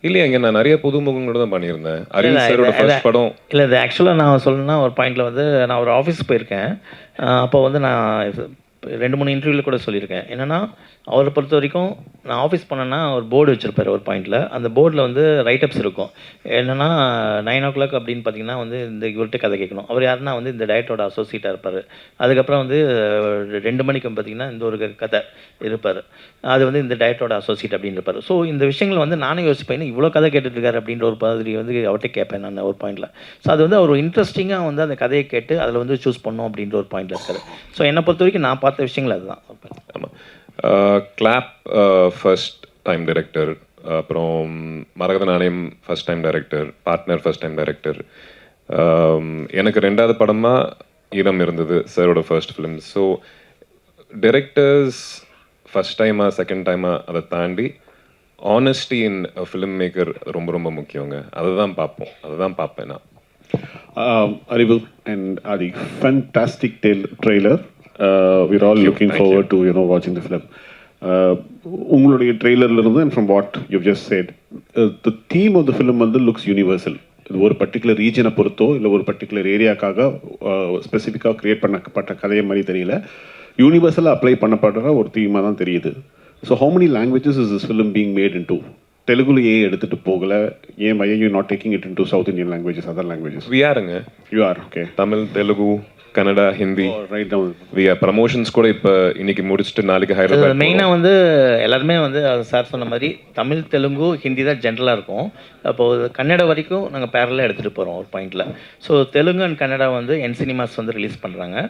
இல்லையாங்க, நான் நிறைய புதுமுகங்களோட தான் பண்ணியிருந்தேன். அரவிந்த் சாரோட ஃபர்ஸ்ட் படம். இல்லை, இது ஆக்சுவலாக நான் சொல்லணும்னா ஒரு பாயிண்டில் வந்து நான் ஒரு ஆஃபீஸ் போயிருக்கேன். அப்போ வந்து நான் 2-3 இன்டர்வியூவில் கூட சொல்லியிருக்கேன். என்னென்னா அவரை பொறுத்த வரைக்கும் நான் ஆஃபீஸ் பண்ணேன்னா ஒரு போர்டு வச்சுருப்பார் ஒரு பாயிண்டில். அந்த போர்டில் வந்து ரைட்டப்ஸ் இருக்கும். என்னென்னா 9 o'clock அப்படின்னு பார்த்தீங்கன்னா வந்து இந்த இவர்கிட்ட கதை கேட்கணும். அவர் யாருன்னா வந்து இந்த டயட்டோட அசோசியேட்டாக இருப்பார். அதுக்கப்புறம் வந்து 2 மணிக்கு பார்த்தீங்கன்னா இந்த ஒரு கதை இருப்பார். அது வந்து இந்த டயட்டோட அசோசியேட் அப்படின்னு இருப்பார். ஸோ இந்த விஷயங்கள் வந்து நானும் யோசிப்பேன், இவ்வளோ கதை கேட்டுட்ருக்காரு அப்படின்ற ஒரு மாதிரி வந்து அவர்கிட்ட கேட்பேன் நான் ஒரு பாயிண்டில். ஸோ அது வந்து அவர் இன்ட்ரெஸ்டிங்காக வந்து அந்த கதையை கேட்டு அதில் வந்து சூஸ் பண்ணோம் அப்படின்ற ஒரு பாயிண்டில் இருக்காரு. ஸோ என்னை பொறுத்த வரைக்கும் நான் பார்த்த விஷயங்கள் அதுதான். ஆமாம், கிளாப் ஃபர்ஸ்ட் டைம் டைரக்டர், அப்புறம் மரகத நாணயம் first time director, partner first time director. எனக்கு 2வது படமாக ஈரம் இருந்தது, சாரோட first film. So directors first டைமாக செகண்ட் டைமாக அதை தாண்டி ஆனஸ்டி இன் ஃபிலிம் மேக்கர் ரொம்ப ரொம்ப முக்கியங்க. அதை தான் பார்ப்பேன் நான். Arivu and Adi, fantastic trailer. We're all looking forward to watching the film. உங்களுடைய ட்ரெய்லர்ல இருந்து and from what you've just said, the theme of the film வந்து looks universal. இது ஒரு பர்டிகுலர் ரீஜனை பொறுத்தோ இல்லை ஒரு பர்டிகுலர் ஏரியாக்காக ஸ்பெசிஃபிக்காக க்ரியேட் பண்ணப்பட்ட கதையை மாதிரி தெரியல, யூனிவர்சலாக அப்ளை பண்ணப்படுற ஒரு தீமாக தான் தெரியுது. So how many languages is this film being made into? தெலுங்குல ஏன் எடுத்துட்டு போகல? ஏன் why are you not taking it into South Indian languages, other languages? We are-ங்க. You are, okay. Tamil, Telugu, Kannada, Hindi. Right down. We are promotions கூட இப்போ இன்னைக்கு முடிச்சுட்டு நாளைக்கு ஹைதராபாத். மெயினாக வந்து எல்லாருமே வந்து சார் சொன்ன மாதிரி தமிழ், தெலுங்கு, ஹிந்தி தான் ஜென்ரலாக இருக்கும். அப்போது கன்னடா வரைக்கும் நாங்கள் பேரலாக எடுத்துகிட்டு போகிறோம் ஒரு பாயிண்டில். ஸோ தெலுங்கு அண்ட் கன்னடா வந்து என் சினிமாஸ் வந்து ரிலீஸ் பண்ணுறாங்க.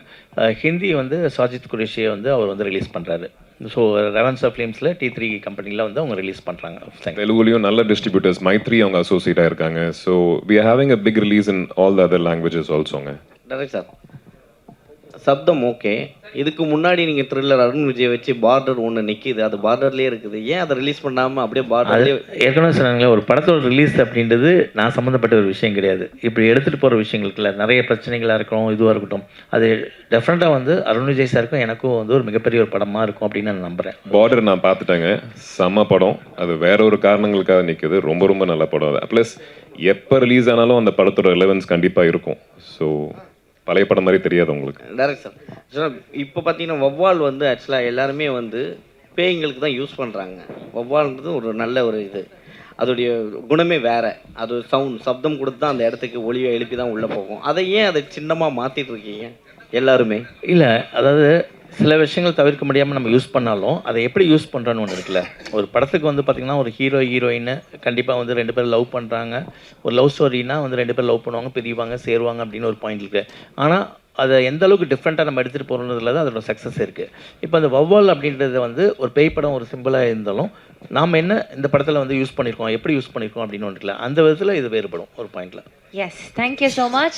ஹிந்தி வந்து சாஜித் குரேஷியை வந்து அவர் வந்து ரிலீஸ் பண்ணுறாரு. ஸோ ரெவன்ஸா ஃபிலிம்ஸில் T3 கம்பெனியில் வந்து அவங்க ரிலீஸ் பண்ணுறாங்க. தெலுங்குலையும் நல்ல டிஸ்ட்ரிபியூட்டர்ஸ் மைத்ரி அவங்க அசோசியேட்டாக இருக்காங்க. So we are having a big release in all the other languages ஆல்சோங்க. Direct sir, Sabdham okay. இதுக்கு முன்னாடி நீங்கள் த்ரில்லர் அருண் விஜய் வச்சு பார்டர் ஒன்று நிற்கிது, அது பார்டர்லேயே இருக்குது. ஏன் அதை ரிலீஸ் பண்ணாமல் அப்படியே பார்டர்லேயே? ஏற்கனவே சொன்னாங்களே, ஒரு படத்தோட ரிலீஸ் அப்படின்றது நான் சம்மந்தப்பட்ட ஒரு விஷயம் கிடையாது. இப்படி எடுத்துகிட்டு போகிற விஷயங்களுக்குள்ள நிறைய பிரச்சனைகளாக இருக்கணும், இதுவாக இருக்கட்டும், அது டெஃபினட்டாக வந்து அருண் விஜய் சாருக்கும் எனக்கும் வந்து ஒரு மிகப்பெரிய ஒரு படமாக இருக்கும் அப்படின்னு நான் நம்புகிறேன். பார்டர் நான் பார்த்துட்டேங்க, செம்ம படம். அது வேற ஒரு காரணங்களுக்காக நிற்குது. ரொம்ப ரொம்ப நல்ல படம் அது. ப்ளஸ் எப்போ ரிலீஸ் ஆனாலும் அந்த படத்தோட ரெலவன்ஸ் கண்டிப்பாக இருக்கும். ஸோ பழைய படம் மாதிரி தெரியாது உங்களுக்கு. டேரக்ட் சார், இப்போ பார்த்தீங்கன்னா வவ்வால் வந்து ஆக்சுவலாக எல்லாருமே வந்து பேய்களுக்கு தான் யூஸ் பண்ணுறாங்க. வவ்வால்ன்றது ஒரு நல்ல ஒரு இது, அதோடைய குணமே வேறு. அது சப்தம் கொடுத்து தான் அந்த இடத்துக்கு ஒளியை எழுப்பி தான் உள்ளே போகும். அதை ஏன் அதை சின்னமாக மாற்றிட்டு இருக்கீங்க எல்லாருமே? இல்லை, அதாவது சில விஷயங்கள் தவிர்க்க முடியாமல் நம்ம யூஸ் பண்ணாலும் அதை எப்படி யூஸ் பண்ணுறோன்னு ஒன்று இருக்குல்ல. ஒரு படத்துக்கு வந்து பார்த்திங்கன்னா ஒரு ஹீரோயின் கண்டிப்பாக வந்து 2 பேர் லவ் பண்ணுறாங்க. ஒரு லவ் ஸ்டோரினா வந்து 2 பேர் லவ் பண்ணுவாங்க, பிரிவாங்க, சேருவாங்க அப்படின்னு ஒரு பாயிண்ட் இருக்குது. ஆனால் அதை எந்த அளவுக்கு டிஃப்ரெண்ட்டாக நம்ம எடுத்துகிட்டு போகிறதுல தான் அதோட சக்ஸஸ் இருக்குது. இப்போ அந்த வவ்வால் அப்படின்றது வந்து ஒரு பேய் படம் ஒரு சிம்பிளாக இருந்தாலும் நாம் என்ன இந்த படத்தில் வந்து யூஸ் பண்ணியிருக்கோம், எப்படி யூஸ் பண்ணியிருக்கோம் அப்படின்னு ஒன்று இருக்குல்ல, அந்த விதத்தில் இது வேறுபடும் ஒரு பாயிண்டில். Yes, thank you so much.